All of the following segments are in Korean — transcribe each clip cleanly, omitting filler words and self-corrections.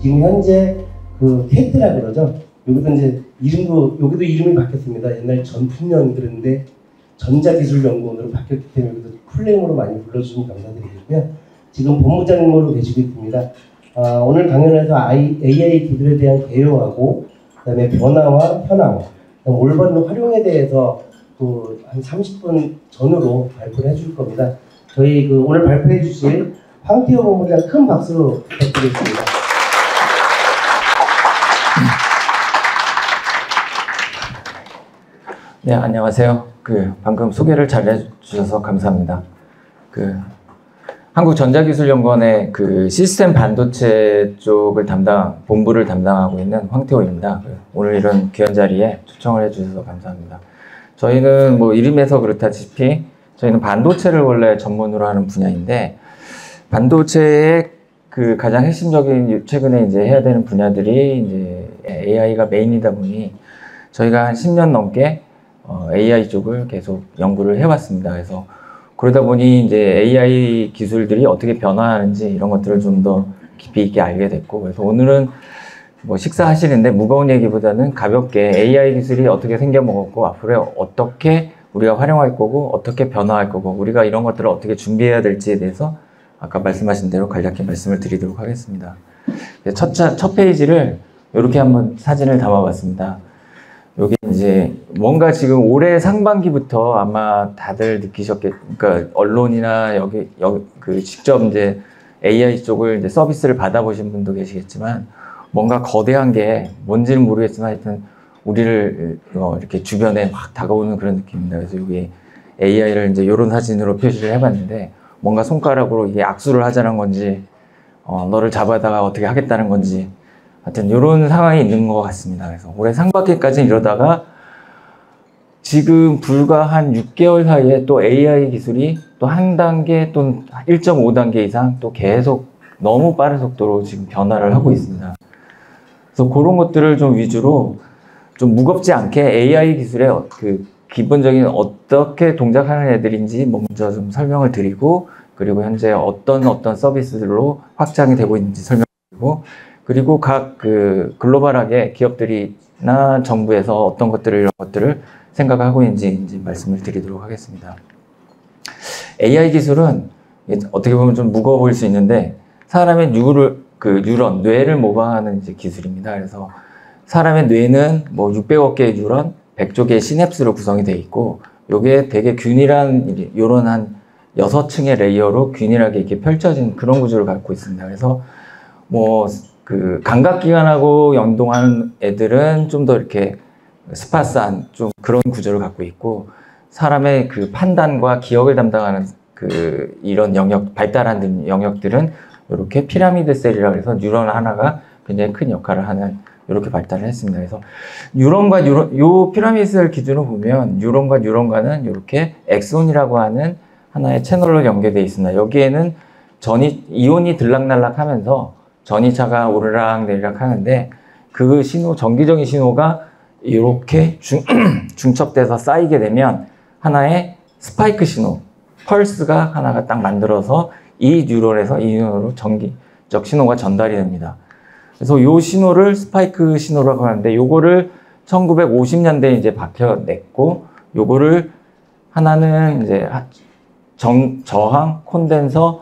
지금 현재 그 테트라 그러죠. 여기도 이제 여기도 이름이 바뀌었습니다. 옛날 전풍연 그랬는데 전자기술연구원으로 바뀌었기 때문에 여기도 풀네임으로 많이 불러주시면 감사드리고요. 지금 본부장님으로 계시고 있습니다. 오늘 강연에서 AI 기술에 대한 개요하고 그다음에 변화와 현황, 올바른 활용에 대해서 또 한 30분 전후로 발표를 해줄 겁니다. 저희 오늘 발표해 주실 황태호 본부장 큰 박수로 부탁드리겠습니다. 네, 안녕하세요. 방금 소개를 잘 해주셔서 감사합니다. 한국전자기술연구원의 시스템 반도체 쪽을 본부를 담당하고 있는 황태호입니다. 오늘 이런 귀한 자리에 초청을 해주셔서 감사합니다. 저희는 이름에서 그렇다시피 저희는 반도체를 원래 전문으로 하는 분야인데, 반도체의 가장 핵심적인 최근에 이제 해야 되는 분야들이 이제 AI가 메인이다 보니 저희가 한 10년 넘게 AI 쪽을 계속 연구를 해왔습니다. 그래서 그러다 보니 이제 AI 기술들이 어떻게 변화하는지 이런 것들을 좀 더 깊이 있게 알게 됐고, 그래서 오늘은 식사하시는데 무거운 얘기보다는 가볍게 AI 기술이 어떻게 생겨먹었고 앞으로 어떻게 우리가 활용할 거고 어떻게 변화할 거고 우리가 이런 것들을 어떻게 준비해야 될지에 대해서 아까 말씀하신 대로 간략히 말씀을 드리도록 하겠습니다. 첫 페이지를 이렇게 한번 사진을 담아봤습니다. 여기 이제 뭔가 지금 올해 상반기부터 아마 다들 그러니까 언론이나 직접 이제 AI 쪽을 이제 서비스를 받아보신 분도 계시겠지만 뭔가 거대한 게 뭔지는 모르겠지만 하여튼 우리를 이렇게 주변에 막 다가오는 그런 느낌입니다. 그래서 여기 AI를 이제 이런 사진으로 표시를 해봤는데 뭔가 손가락으로 이게 악수를 하자는 건지 너를 잡아다가 어떻게 하겠다는 건지 하여튼 이런 상황이 있는 것 같습니다. 그래서 올해 상반기까지는 이러다가 지금 불과 한 6개월 사이에 또 AI 기술이 또 한 단계 또 1.5단계 이상 또 계속 너무 빠른 속도로 지금 변화를 하고 있습니다. 그래서 그런 것들을 좀 위주로 좀 무겁지 않게 AI 기술의 기본적인 어떻게 동작하는 애들인지 먼저 좀 설명을 드리고, 그리고 현재 어떤 서비스들로 확장이 되고 있는지 설명드리고, 그리고 각 글로벌하게 기업들이나 정부에서 어떤 것들을 이런 것들을 생각하고 있는지 말씀을 드리도록 하겠습니다. AI 기술은 어떻게 보면 좀 무거워 보일 수 있는데 사람의 뉴런, 뇌를 모방하는 이제 기술입니다. 그래서 사람의 뇌는 600억 개의 뉴런, 100조 개의 시냅스로 구성이 되어 있고, 요게 되게 균일한, 요런 한 6층의 레이어로 균일하게 이렇게 펼쳐진 그런 구조를 갖고 있습니다. 그래서 감각기관하고 연동하는 애들은 좀 더 이렇게 스파스한 좀 그런 구조를 갖고 있고, 사람의 판단과 기억을 담당하는 이런 발달한 영역들은 이렇게 피라미드 셀이라고 해서 뉴런 하나가 굉장히 큰 역할을 하는 이렇게 발달을 했습니다. 그래서 요 피라미드 셀 기준으로 보면 뉴런과 뉴런과는 이렇게 엑손이라고 하는 하나의 채널로 연결되어 있습니다. 여기에는 이온이 들락날락 하면서 전이차가 오르락 내리락 하는데 그 전기적인 신호가 이렇게 중첩돼서 쌓이게 되면 하나의 스파이크 신호, 펄스가 하나가 딱 만들어서 이 뉴런에서 이 뉴런으로 전기적 신호가 전달이 됩니다. 그래서 이 신호를 스파이크 신호라고 하는데, 요거를 1950년대에 이제 박혀냈고, 요거를 하나는 이제 저항, 콘덴서,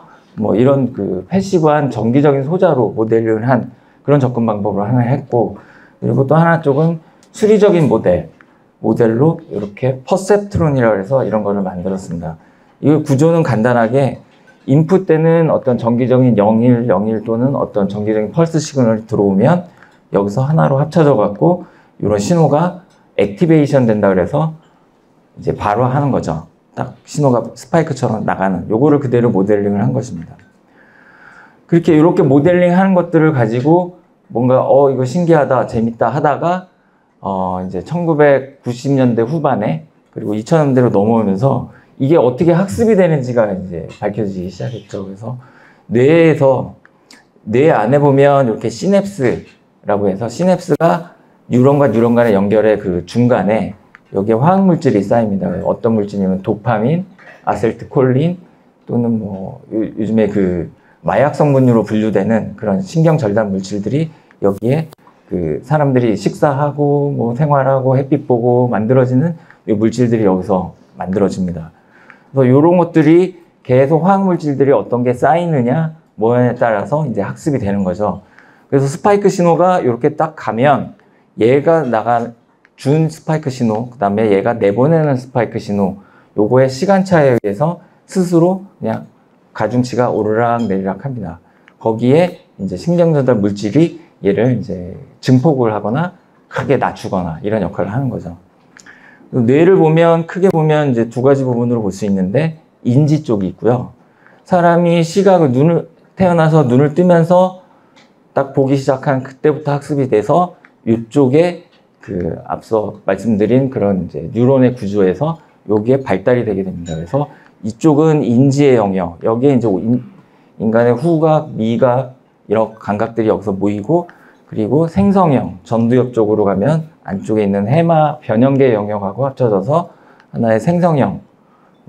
이런 패시브한 정기적인 소자로 모델링을 한 그런 접근 방법으로 하나 했고, 그리고 또 하나 쪽은 수리적인 모델로 이렇게 퍼셉트론이라고 해서 이런 거를 만들었습니다. 이 구조는 간단하게 인풋 때는 어떤 정기적인 01, 01 또는 어떤 정기적인 펄스 시그널이 들어오면 여기서 하나로 합쳐져 갖고 이런 신호가 액티베이션 된다 그래서 이제 바로 하는 거죠. 딱 신호가 스파이크처럼 나가는 요거를 그대로 모델링을 한 것입니다. 이렇게 모델링 하는 것들을 가지고 뭔가 이거 신기하다, 재밌다 하다가 이제 1990년대 후반에 그리고 2000년대로 넘어오면서 이게 어떻게 학습이 되는지가 이제 밝혀지기 시작했죠. 그래서 뇌 안에 보면 이렇게 시냅스라고 해서 시냅스가 뉴런과 뉴런 간의 연결의 중간에 여기에 화학물질이 쌓입니다. 어떤 물질이냐면 도파민, 아세틸콜린 또는 요즘에 마약 성분으로 분류되는 그런 신경 절단 물질들이 여기에 그 사람들이 식사하고 뭐 생활하고 햇빛 보고 만들어지는 이 물질들이 여기서 만들어집니다. 그래서 이런 것들이 계속 화학 물질들이 어떤 게 쌓이느냐 뭐에 따라서 이제 학습이 되는 거죠. 그래서 스파이크 신호가 이렇게 딱 가면 얘가 준 스파이크 신호, 그 다음에 얘가 내보내는 스파이크 신호, 요거의 시간차에 의해서 스스로 그냥 가중치가 오르락 내리락 합니다. 거기에 이제 신경전달 물질이 얘를 이제 증폭을 하거나 크게 낮추거나 이런 역할을 하는 거죠. 뇌를 보면 크게 보면 이제 두 가지 부분으로 볼 수 있는데 인지 쪽이 있고요. 사람이 시각을 태어나서 눈을 뜨면서 딱 보기 시작한 그때부터 학습이 돼서 이쪽에 그 앞서 말씀드린 그런 이제 뉴런의 구조에서 여기에 발달이 되게 됩니다. 그래서 이쪽은 인지의 영역, 여기에 이제 인간의 후각, 미각 이런 감각들이 여기서 모이고, 그리고 생성형, 전두엽 쪽으로 가면 안쪽에 있는 해마, 변형계 영역하고 합쳐져서 하나의 생성형,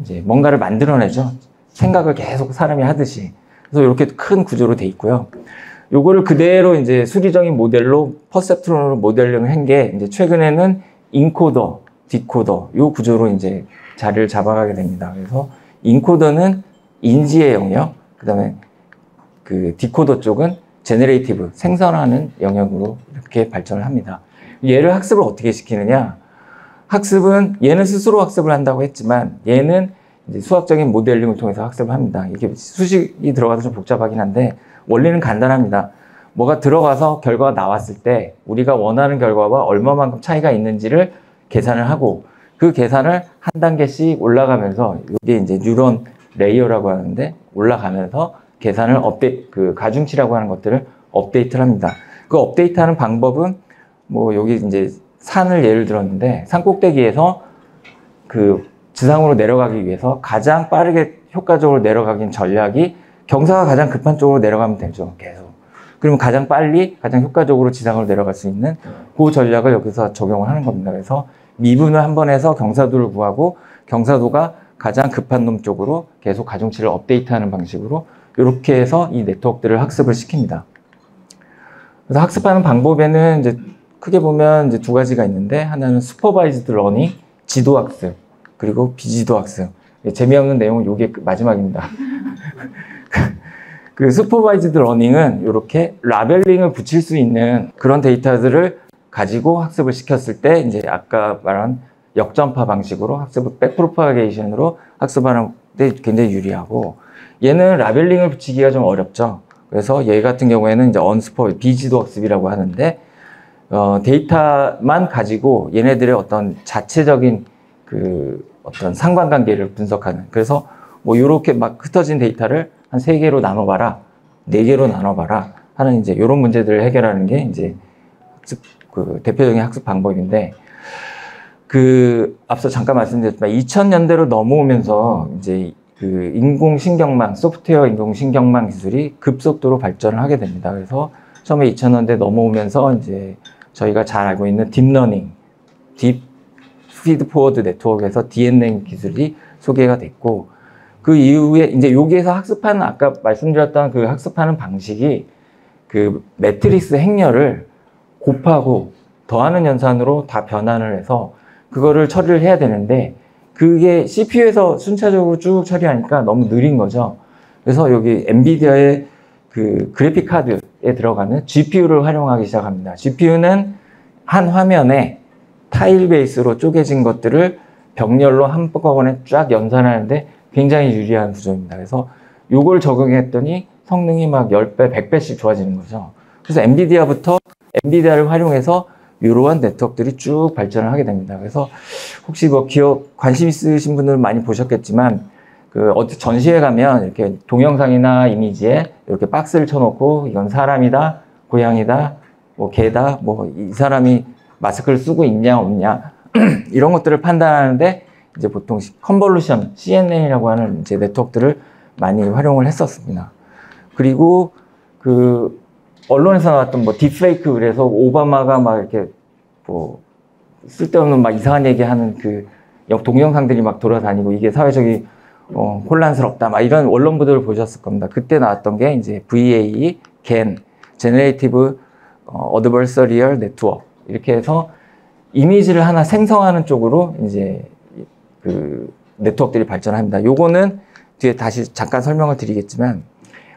이제 뭔가를 만들어내죠. 생각을 계속 사람이 하듯이. 그래서 이렇게 큰 구조로 돼 있고요. 요거를 그대로 이제 수리적인 모델로 퍼셉트론으로 모델링을 한 게 이제 최근에는 인코더, 디코더 요 구조로 이제 자리를 잡아가게 됩니다. 그래서 인코더는 인지의 영역, 그다음에 그 디코더 쪽은 제너레이티브, 생성하는 영역으로 이렇게 발전을 합니다. 얘를 학습을 어떻게 시키느냐? 학습은 얘는 스스로 학습을 한다고 했지만 얘는 이제 수학적인 모델링을 통해서 학습을 합니다. 이게 수식이 들어가서 좀 복잡하긴 한데 원리는 간단합니다. 뭐가 들어가서 결과가 나왔을 때 우리가 원하는 결과와 얼마만큼 차이가 있는지를 계산을 하고, 그 계산을 한 단계씩 올라가면서 이게 이제 뉴런 레이어라고 하는데 올라가면서 계산을 그 가중치라고 하는 것들을 업데이트를 합니다. 그 업데이트하는 방법은 뭐 여기 이제 산을 예를 들었는데 산 꼭대기에서 그 지상으로 내려가기 위해서 가장 빠르게 효과적으로 내려가긴 전략이 경사가 가장 급한 쪽으로 내려가면 되죠. 계속. 그러면 가장 빨리 가장 효과적으로 지상으로 내려갈 수 있는 그 전략을 여기서 적용을 하는 겁니다. 그래서 미분을 한 번 해서 경사도를 구하고 경사도가 가장 급한 놈 쪽으로 계속 가중치를 업데이트하는 방식으로 이렇게 해서 이 네트워크들을 학습을 시킵니다. 그래서 학습하는 방법에는 이제 크게 보면 이제 두 가지가 있는데, 하나는 슈퍼바이즈드 러닝, 지도 학습, 그리고 비지도 학습. 재미없는 내용은 이게 마지막입니다. 그 슈퍼바이즈드 러닝은 이렇게 라벨링을 붙일 수 있는 그런 데이터들을 가지고 학습을 시켰을 때 이제 아까 말한 역전파 방식으로 학습을 백프로파게이션으로 학습하는 데 굉장히 유리하고, 얘는 라벨링을 붙이기가 좀 어렵죠. 그래서 얘 같은 경우에는 이제 언스퍼 비지도 학습이라고 하는데 데이터만 가지고 얘네들의 어떤 자체적인 그 어떤 상관관계를 분석하는, 그래서 뭐 이렇게 막 흩어진 데이터를 한 3개로 나눠봐라, 4개로 나눠봐라 하는 이제 이런 문제들을 해결하는 게 이제 학습, 그 대표적인 학습 방법인데, 그 앞서 잠깐 말씀드렸지만 2000년대로 넘어오면서 이제 그 인공신경망, 소프트웨어 인공신경망 기술이 급속도로 발전을 하게 됩니다. 그래서 처음에 2000년대 넘어오면서 이제 저희가 잘 알고 있는 딥러닝, 딥 피드 포워드 네트워크에서 DNN 기술이 소개가 됐고, 그 이후에 이제 여기에서 학습하는, 아까 말씀드렸던 그 학습하는 방식이 그 매트릭스 행렬을 곱하고 더하는 연산으로 다 변환을 해서 그거를 처리를 해야 되는데, 그게 CPU에서 순차적으로 쭉 처리하니까 너무 느린 거죠. 그래서 여기 엔비디아의 그 그래픽 카드에 들어가는 GPU를 활용하기 시작합니다. GPU는 한 화면에 타일 베이스로 쪼개진 것들을 병렬로 한꺼번에 쫙 연산하는데 굉장히 유리한 구조입니다. 그래서 요걸 적용했더니 성능이 막 10배, 100배씩 좋아지는 거죠. 그래서 엔비디아를 활용해서 이러한 네트워크들이 쭉 발전을 하게 됩니다. 그래서 혹시 뭐 기업 관심 있으신 분들은 많이 보셨겠지만, 그 어디 전시회 가면 이렇게 동영상이나 이미지에 이렇게 박스를 쳐놓고 이건 사람이다, 고양이다, 뭐 개다, 뭐 이 사람이 마스크를 쓰고 있냐 없냐 이런 것들을 판단하는데 이제 보통 컨볼루션, CNN이라고 하는 이제 네트워크들을 많이 활용을 했었습니다. 그리고 그 언론에서 나왔던 뭐 딥페이크, 그래서 오바마가 막 이렇게 뭐 쓸데없는 막 이상한 얘기하는 그 동영상들이 막 돌아다니고 이게 사회적인 혼란스럽다. 막 이런 원론부들을 보셨을 겁니다. 그때 나왔던 게 이제 VAE, GAN, Generative Adversarial Network. 이렇게 해서 이미지를 하나 생성하는 쪽으로 이제 그 네트워크들이 발전합니다. 요거는 뒤에 다시 잠깐 설명을 드리겠지만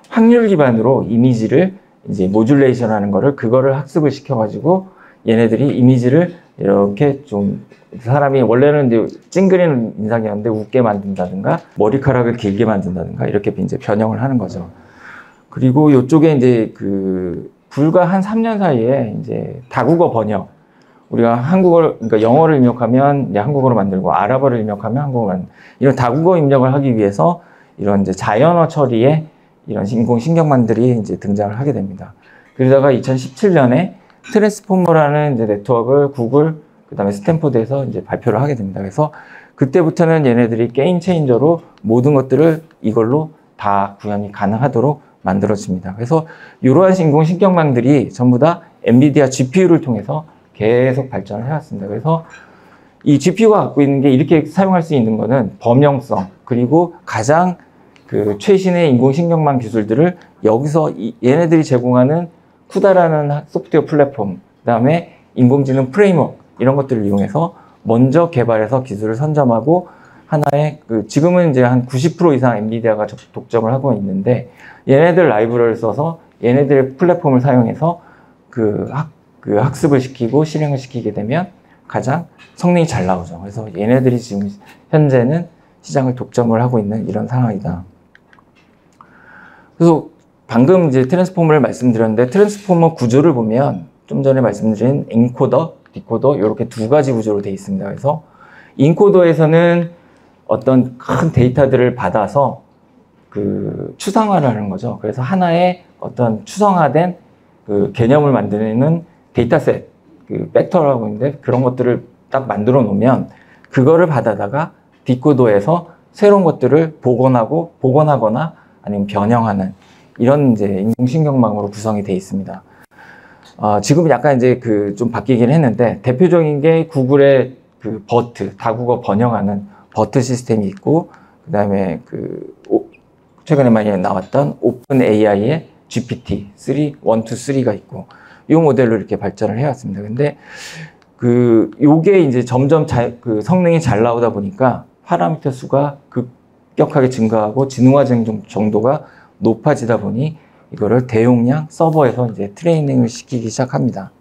확률 기반으로 이미지를 이제 모듈레이션 하는 거를 그거를 학습을 시켜가지고 얘네들이 이미지를 이렇게 좀 사람이 원래는 이제 찡그리는 인상이었는데 웃게 만든다든가 머리카락을 길게 만든다든가 이렇게 이제 변형을 하는 거죠. 그리고 이쪽에 이제 그 불과 한 3년 사이에 이제 다국어 번역 우리가 한국어를 그러니까 영어를 입력하면 이제 한국어로 만들고 아랍어를 입력하면 한국어로 만들고 이런 다국어 입력을 하기 위해서 이런 이제 자연어 처리에 이런 인공신경망들이 이제 등장을 하게 됩니다. 그러다가 2017년에 트랜스포머라는 이제 네트워크를 구글 그다음에 스탠포드에서 이제 발표를 하게 됩니다. 그래서 그때부터는 얘네들이 게임 체인저로 모든 것들을 이걸로 다 구현이 가능하도록 만들어집니다. 그래서 이러한 인공신경망들이 전부 다 엔비디아 GPU를 통해서 계속 발전을 해왔습니다. 그래서 이 GPU가 갖고 있는 게 이렇게 사용할 수 있는 거는 범용성 그리고 가장 그 최신의 인공신경망 기술들을 여기서 얘네들이 제공하는 쿠다라는 소프트웨어 플랫폼 그다음에 인공지능 프레임워크 이런 것들을 이용해서 먼저 개발해서 기술을 선점하고 하나의 그 지금은 이제 한 90% 이상 엔비디아가 독점을 하고 있는데 얘네들 라이브러리를 써서 얘네들의 플랫폼을 사용해서 그 학습을 시키고 실행을 시키게 되면 가장 성능이 잘 나오죠. 그래서 얘네들이 지금 현재는 시장을 독점을 하고 있는 이런 상황이다. 그래서 방금 이제 트랜스포머를 말씀드렸는데 트랜스포머 구조를 보면 좀 전에 말씀드린 엔코더, 디코더 이렇게 두 가지 구조로 되어 있습니다. 그래서 인코더에서는 어떤 큰 데이터들을 받아서 그 추상화를 하는 거죠. 그래서 하나의 어떤 추상화된 그 개념을 만드는 데이터셋, 그 벡터라고 있는데 그런 것들을 딱 만들어 놓으면 그거를 받아다가 디코더에서 새로운 것들을 복원하거나 아니면 변형하는 이런 이제 인공신경망으로 구성이 되어 있습니다. 지금 약간 이제 그 좀 바뀌긴 했는데 대표적인 게 구글의 그 버트, 다국어 번역하는 버트 시스템이 있고 그다음에 그 최근에 많이 나왔던 오픈 AI의 GPT-3, 1, 2, 3가 있고 이 모델로 이렇게 발전을 해왔습니다. 근데 그 요게 이제 점점 그 성능이 잘 나오다 보니까 파라미터 수가 급격하게 증가하고 지능화 정도가 높아지다 보니 이거를 대용량 서버에서 이제 트레이닝을 시키기 시작합니다.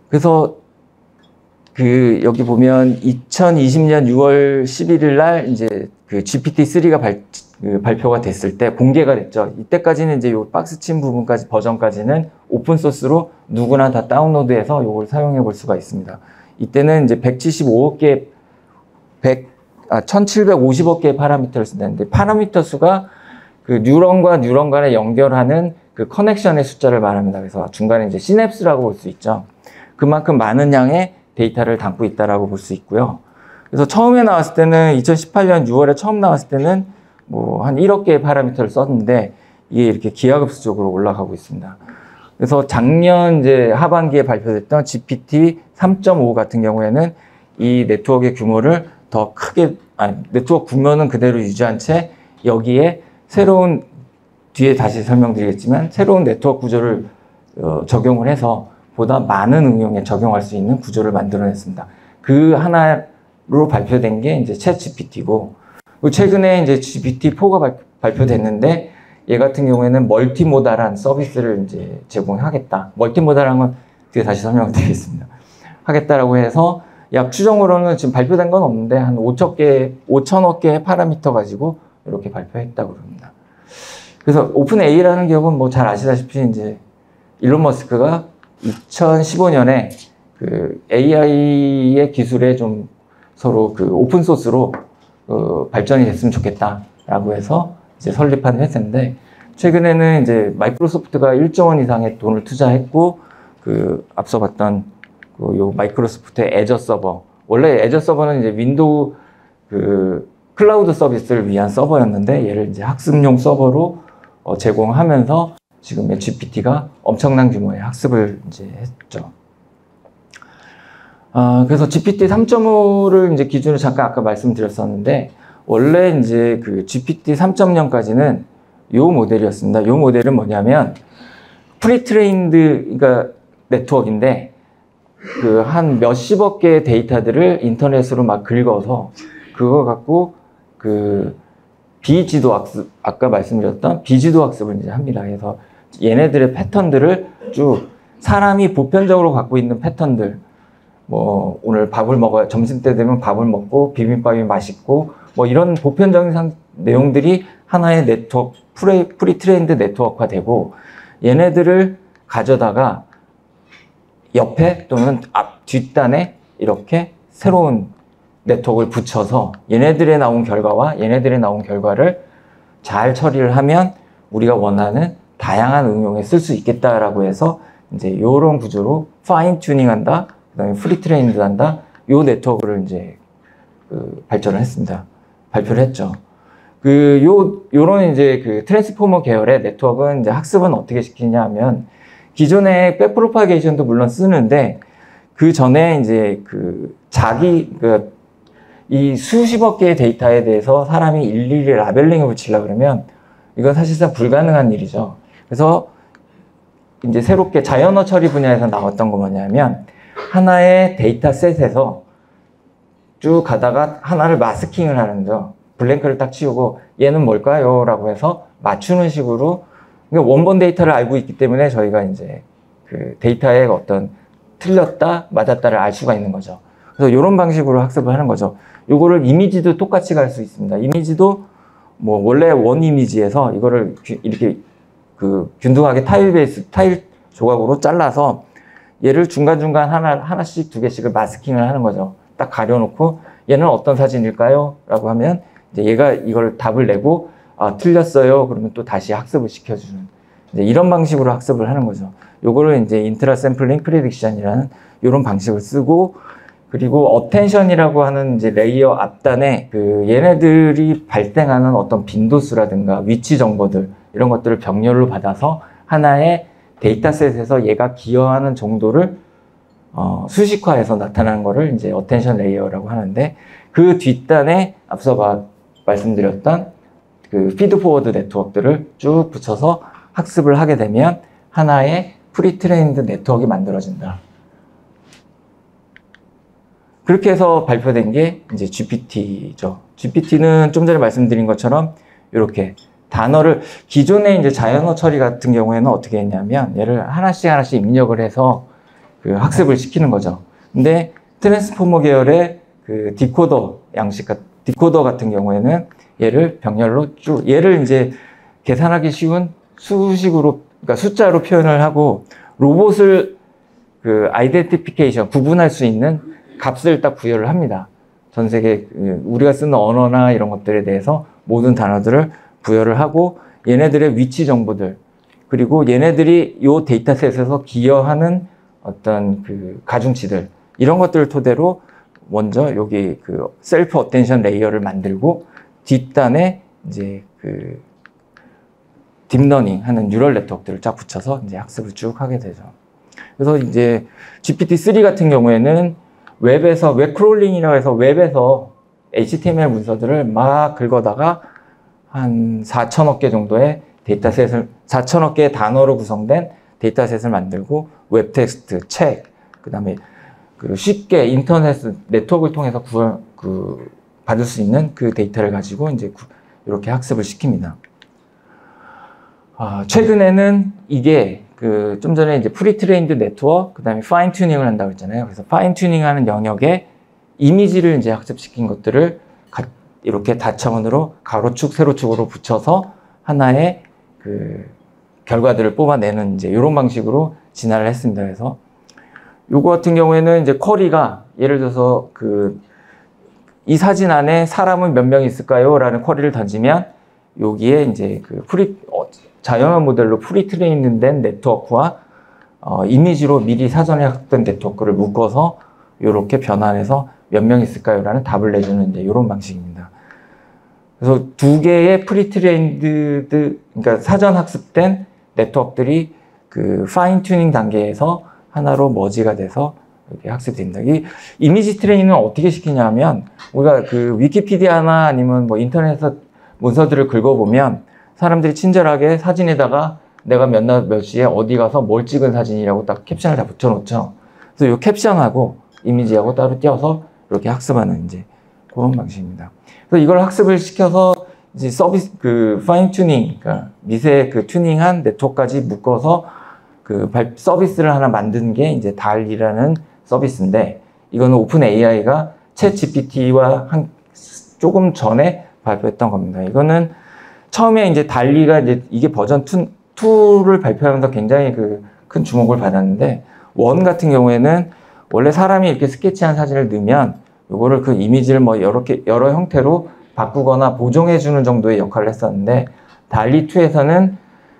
그래서 그 여기 보면 2020년 6월 11일 날 이제 그 GPT-3가 발표가 됐을 때 공개가 됐죠. 이때까지는 이제 요 박스 친 부분까지 버전까지는 오픈 소스로 누구나 다 다운로드해서 요걸 사용해 볼 수가 있습니다. 이때는 이제 175억 개 1750억 개의 파라미터를 쓴다는데 파라미터 수가 그 뉴런과 뉴런 간에 연결하는 그 커넥션의 숫자를 말합니다. 그래서 중간에 이제 시냅스라고 볼 수 있죠. 그만큼 많은 양의 데이터를 담고 있다라고 볼 수 있고요. 그래서 처음에 나왔을 때는 2018년 6월에 처음 나왔을 때는 뭐 한 1억 개의 파라미터를 썼는데 이게 이렇게 기하급수적으로 올라가고 있습니다. 그래서 작년 이제 하반기에 발표됐던 GPT 3.5 같은 경우에는 이 네트워크의 규모를 더 크게 네트워크 구면은 그대로 유지한 채 여기에 새로운 뒤에 다시 설명드리겠지만 새로운 네트워크 구조를 적용을 해서 보다 많은 응용에 적용할 수 있는 구조를 만들어냈습니다. 그 하나로 발표된 게 이제 챗 GPT고 최근에 이제 GPT-4가 발표됐는데 얘 같은 경우에는 멀티모달한 서비스를 이제 제공하겠다. 멀티모달한 건 뒤에 다시 설명드리겠습니다. 하겠다라고 해서 약 추정으로는 지금 발표된 건 없는데 한 5천억 개의 파라미터 가지고 이렇게 발표했다고 그럽니다. 그래서 오픈 AI라는 기업은 뭐 잘 아시다시피 이제 일론 머스크가 2015년에 그 AI의 기술에 좀 서로 그 오픈 소스로 발전이 됐으면 좋겠다라고 해서 이제 설립한 회사인데 최근에는 이제 마이크로소프트가 1조 원 이상의 돈을 투자했고 그 앞서 봤던 그 요 마이크로소프트의 애저 서버 원래 애저 서버는 이제 윈도우 그 클라우드 서비스를 위한 서버였는데 얘를 이제 학습용 서버로 제공하면서 지금의 GPT가 엄청난 규모의 학습을 이제 했죠. 그래서 GPT 3.5를 이제 기준으로 잠깐 아까 말씀드렸었는데, 원래 이제 그 GPT 3.0까지는 요 모델이었습니다. 요 모델은 뭐냐면, 프리트레인드, 그러니까 네트워크인데, 그 한 몇십억 개의 데이터들을 인터넷으로 막 긁어서, 그거 갖고 그 비지도 학습, 아까 말씀드렸던 비지도 학습을 이제 합니다. 그래서 얘네들의 패턴들을 쭉 사람이 보편적으로 갖고 있는 패턴들, 뭐 오늘 밥을 먹어야 점심 때 되면 밥을 먹고 비빔밥이 맛있고 뭐 이런 보편적인 내용들이 하나의 네트워크 프리트레인드 네트워크가 되고, 얘네들을 가져다가 옆에 또는 앞 뒷단에 이렇게 새로운 네트워크를 붙여서 얘네들의 나온 결과와 얘네들의 나온 결과를 잘 처리를 하면 우리가 원하는 다양한 응용에 쓸 수 있겠다라고 해서 이제 이런 구조로 파인 튜닝한다, 그다음에 프리트레인드 한다, 요 네트워크를 이제 발전을 했습니다. 발표를 했죠. 요런 이제 그 트랜스포머 계열의 네트워크는 이제 학습은 어떻게 시키냐 하면, 기존의 백프로파게이션도 물론 쓰는데, 그 전에 이제 이 수십억 개의 데이터에 대해서 사람이 일일이 라벨링을 붙이려고 그러면 이건 사실상 불가능한 일이죠. 그래서 이제 새롭게 자연어 처리 분야에서 나왔던 거 뭐냐면, 하나의 데이터셋에서 쭉 가다가 하나를 마스킹을 하는 거죠. 블랭크를 딱 치우고 얘는 뭘까요? 라고 해서 맞추는 식으로, 그러니까 원본 데이터를 알고 있기 때문에 저희가 이제 그 데이터의 어떤 틀렸다, 맞았다를 알 수가 있는 거죠. 그래서 이런 방식으로 학습을 하는 거죠. 요거를 이미지도 똑같이 갈 수 있습니다. 이미지도 뭐 원래 원 이미지에서 이거를 이렇게 그 균등하게 타일 조각으로 잘라서 얘를 중간중간 하나씩 두 개씩을 마스킹을 하는 거죠. 딱 가려놓고 얘는 어떤 사진일까요? 라고 하면 이제 얘가 이걸 답을 내고 틀렸어요. 그러면 또 다시 학습을 시켜주는, 이제 이런 방식으로 학습을 하는 거죠. 요거를 이제 인트라 샘플링 프레딕션이라는 이런 방식을 쓰고, 그리고 어텐션이라고 하는 이제 레이어 앞단에 그 얘네들이 발생하는 어떤 빈도수라든가 위치 정보들, 이런 것들을 병렬로 받아서 하나의 데이터셋에서 얘가 기여하는 정도를 수식화해서 나타나는 거를 이제 어텐션 레이어라고 하는데, 그 뒷단에 앞서 말씀드렸던 그 피드 포워드 네트워크들을 쭉 붙여서 학습을 하게 되면 하나의 프리트레인드 네트워크가 만들어진다. 그렇게 해서 발표된 게 이제 GPT죠. GPT는 좀 전에 말씀드린 것처럼 이렇게 단어를, 기존의 이제 자연어 처리 같은 경우에는 어떻게 했냐면 얘를 하나씩 입력을 해서 그 학습을 시키는 거죠. 근데 트랜스포머 계열의 그 디코더 같은 경우에는 얘를 병렬로 쭉, 얘를 이제 계산하기 쉬운 수식으로, 그러니까 숫자로 표현을 하고, 로봇을 그 아이덴티피케이션, 구분할 수 있는 값을 딱 부여를 합니다. 전 세계 우리가 쓰는 언어나 이런 것들에 대해서 모든 단어들을 부여를 하고, 얘네들의 위치 정보들, 그리고 얘네들이 이 데이터셋에서 기여하는 어떤 그 가중치들, 이런 것들을 토대로 먼저 여기 그 셀프 어텐션 레이어를 만들고, 뒷단에 이제 그 딥러닝 하는 뉴럴 네트워크들을 쫙 붙여서 이제 학습을 쭉 하게 되죠. 그래서 이제 GPT-3 같은 경우에는 웹 크롤링이라고 해서 웹에서 HTML 문서들을 막 긁어다가 한 4천억 개 정도의 데이터셋을, 4천억 개의 단어로 구성된 데이터셋을 만들고, 웹 텍스트, 책, 그 다음에 그 쉽게 인터넷 네트워크를 통해서 받을 수 있는 그 데이터를 가지고 이제 이렇게 학습을 시킵니다. 최근에는 이게 그 좀 전에 이제 프리트레인드 네트워크, 그 다음에 파인 튜닝을 한다고 했잖아요. 그래서 파인 튜닝 하는 영역에 이미지를 이제 학습시킨 것들을 이렇게 다차원으로 가로축, 세로축으로 붙여서 하나의 그 결과들을 뽑아내는 이제 이런 방식으로 진화를 했습니다. 그래서 요거 같은 경우에는 이제 쿼리가, 예를 들어서 이 사진 안에 사람은 몇 명 있을까요? 라는 쿼리를 던지면 여기에 이제 자연어 모델로 프리트레인된 네트워크와 이미지로 미리 사전에 학습된 네트워크를 묶어서 이렇게 변환해서 몇 명 있을까요? 라는 답을 내주는 이제 이런 방식입니다. 그래서 두 개의 프리트레인드, 그러니까 사전 학습된 네트워크들이 그 파인 튜닝 단계에서 하나로 머지가 돼서 이렇게 학습이 됩니다. 이 이미지 트레이닝은 어떻게 시키냐면 우리가 그 위키피디아나 아니면 뭐 인터넷에서 문서들을 긁어보면 사람들이 친절하게 사진에다가 내가 몇 시에 어디 가서 뭘 찍은 사진이라고 딱 캡션을 다 붙여놓죠. 그래서 이 캡션하고 이미지하고 따로 띄어서 이렇게 학습하는 이제 그런 방식입니다. 그래서 이걸 학습을 시켜서 이제 서비스 그 파인 튜닝, 그러니까 미세 그 튜닝한 네트워크까지 묶어서 그 서비스를 하나 만든 게 이제 달리라는 서비스인데 이거는 오픈 AI가 챗 GPT와 조금 전에 발표했던 겁니다. 이거는 처음에 이제 달리가 이제 이게 버전 2를 발표하면서 굉장히 그 큰 주목을 받았는데 원 같은 경우에는 원래 사람이 이렇게 스케치한 사진을 넣으면 요거를 그 이미지를 뭐 여러 형태로 바꾸거나 보정해 주는 정도의 역할을 했었는데 달리 2에서는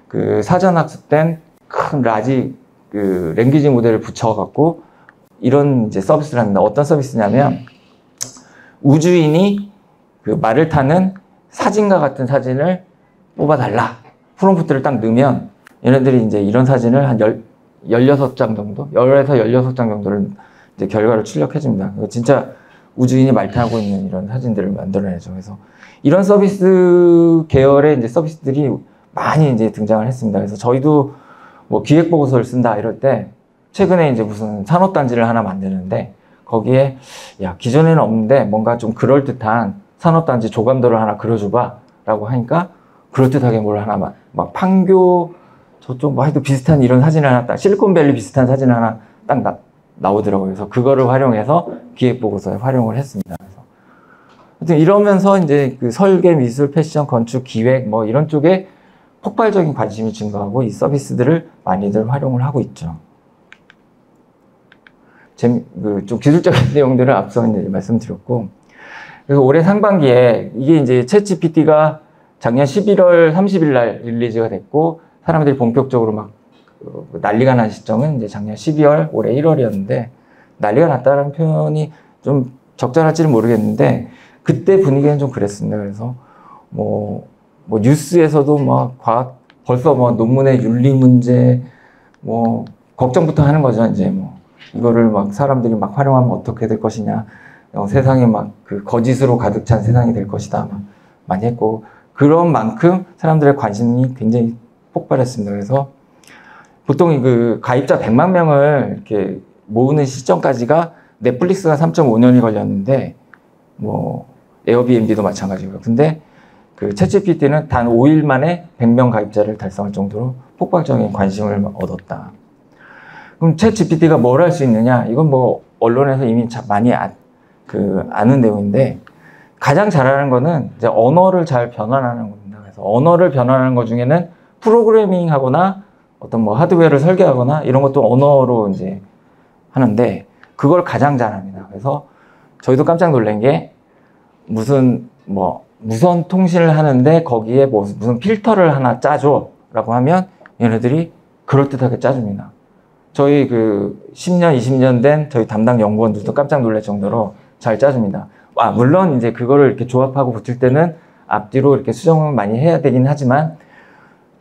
그 사전 학습된 큰 라지 그 랭귀지 모델을 붙여 갖고 이런 이제 서비스를 합니다. 어떤 서비스냐면 우주인이 그 말을 타는 사진과 같은 사진을 뽑아달라. 프롬프트를 딱 넣으면 얘네들이 이제 이런 사진을 한 16장 정도? 10에서 16장 정도를 이제 결과를 출력해 줍니다. 진짜 우주인이 말 타고 있는 이런 사진들을 만들어내죠. 그래서 이런 서비스 계열의 이제 서비스들이 많이 이제 등장을 했습니다. 그래서 저희도 뭐 기획 보고서를 쓴다 이럴 때 최근에 이제 무슨 산업단지를 하나 만드는데 거기에 야, 기존에는 없는데 뭔가 좀 그럴듯한 산업단지 조감도를 하나 그려줘봐 라고 하니까 그럴듯하게 뭘 하나 막 판교 저쪽 뭐 하여튼 비슷한 이런 사진을 하나 딱 실리콘밸리 비슷한 사진을 하나 딱 나오더라고요. 그래서 그거를 활용해서 기획보고서에 활용을 했습니다. 그래서 하여튼 이러면서 이제 그 설계, 미술, 패션, 건축, 기획 뭐 이런 쪽에 폭발적인 관심이 증가하고 이 서비스들을 많이들 활용을 하고 있죠. 좀 기술적인 내용들을 앞서 이제 말씀드렸고, 그래서 올해 상반기에 이게 이제 챗GPT가 작년 11월 30일 날 릴리즈가 됐고, 사람들이 본격적으로 막 난리가 난 시점은 이제 작년 12월, 올해 1월이었는데, 난리가 났다는 표현이 좀 적절할지는 모르겠는데, 그때 분위기는 좀 그랬습니다. 그래서 뭐 뉴스에서도 막 벌써 뭐 논문의 윤리 문제, 뭐 걱정부터 하는 거죠. 이제 뭐 이거를 막 사람들이 막 활용하면 어떻게 될 것이냐, 세상이 막 그 거짓으로 가득 찬 세상이 될 것이다 막 많이 했고, 그런 만큼 사람들의 관심이 굉장히 폭발했습니다. 그래서 보통 그 가입자 100만 명을 이렇게 모으는 시점까지가 넷플릭스가 3.5년이 걸렸는데, 뭐 에어비앤비도 마찬가지고요. 근데 그 챗GPT는 단 5일 만에 100명 가입자를 달성할 정도로 폭발적인 관심을 얻었다. 그럼 챗GPT가 뭘 할 수 있느냐? 이건 뭐 언론에서 이미 많이 아는 내용인데, 가장 잘하는 거는 이제 언어를 잘 변환하는 겁니다. 그래서 언어를 변환하는 것 중에는 프로그래밍하거나 어떤 뭐 하드웨어를 설계하거나 이런 것도 언어로 이제 하는데, 그걸 가장 잘합니다. 그래서 저희도 깜짝 놀란 게 무슨 무선 통신을 하는데 거기에 무슨 필터를 하나 짜줘 라고 하면 얘네들이 그럴듯하게 짜줍니다. 저희 그 10년, 20년 된 저희 담당 연구원들도 깜짝 놀랄 정도로 잘 짜줍니다. 물론 이제 그거를 이렇게 조합하고 붙일 때는 앞뒤로 이렇게 수정을 많이 해야 되긴 하지만,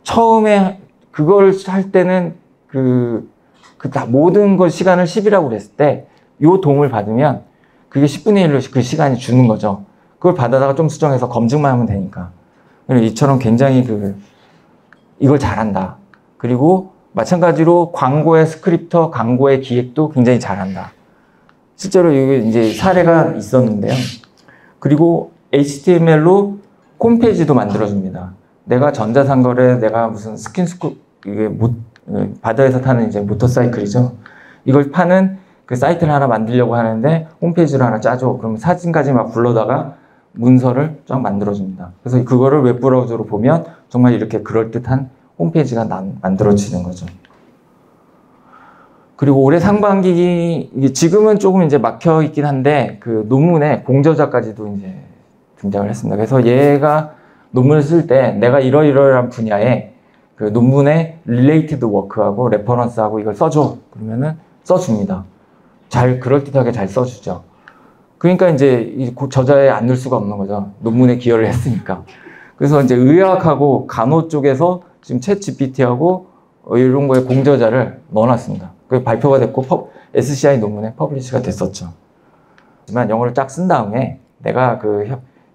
처음에 그걸 할 때는 다 모든 걸 시간을 10이라고 그랬을 때, 요 도움을 받으면 그게 10분의 1로 그 시간이 주는 거죠. 그걸 받아다가 좀 수정해서 검증만 하면 되니까. 이처럼 굉장히 이걸 잘한다. 그리고 마찬가지로 광고의 스크립터, 광고의 기획도 굉장히 잘한다. 실제로 이게 이제 사례가 있었는데요. 그리고 HTML로 홈페이지도 만들어줍니다. 내가 전자상거래, 내가 무슨 스킨스쿠, 이게 바다에서 타는 이제 모터사이클이죠. 이걸 파는 그 사이트를 하나 만들려고 하는데 홈페이지를 하나 짜줘. 그러면 사진까지 막 불러다가 문서를 쫙 만들어줍니다. 그래서 그거를 웹브라우저로 보면 정말 이렇게 그럴듯한 홈페이지가 만들어지는 거죠. 그리고 올해 상반기, 지금은 조금 이제 막혀 있긴 한데, 그 논문에 공저자까지도 이제 등장을 했습니다. 그래서 얘가 논문을 쓸 때 내가 이러이러한 분야에 그 논문에 related work하고 레퍼런스하고 이걸 써줘. 그러면은 써줍니다. 그럴듯하게 잘 써주죠. 그러니까 이제 저자에 안 넣을 수가 없는 거죠. 논문에 기여를 했으니까. 그래서 이제 의학하고 간호 쪽에서 지금 챗 GPT하고 이런 거에 공저자를 넣어놨습니다. 그게 발표가 됐고 SCI 논문에 퍼블리시가 됐었죠. 하지만 영어를 쫙 쓴 다음에 내가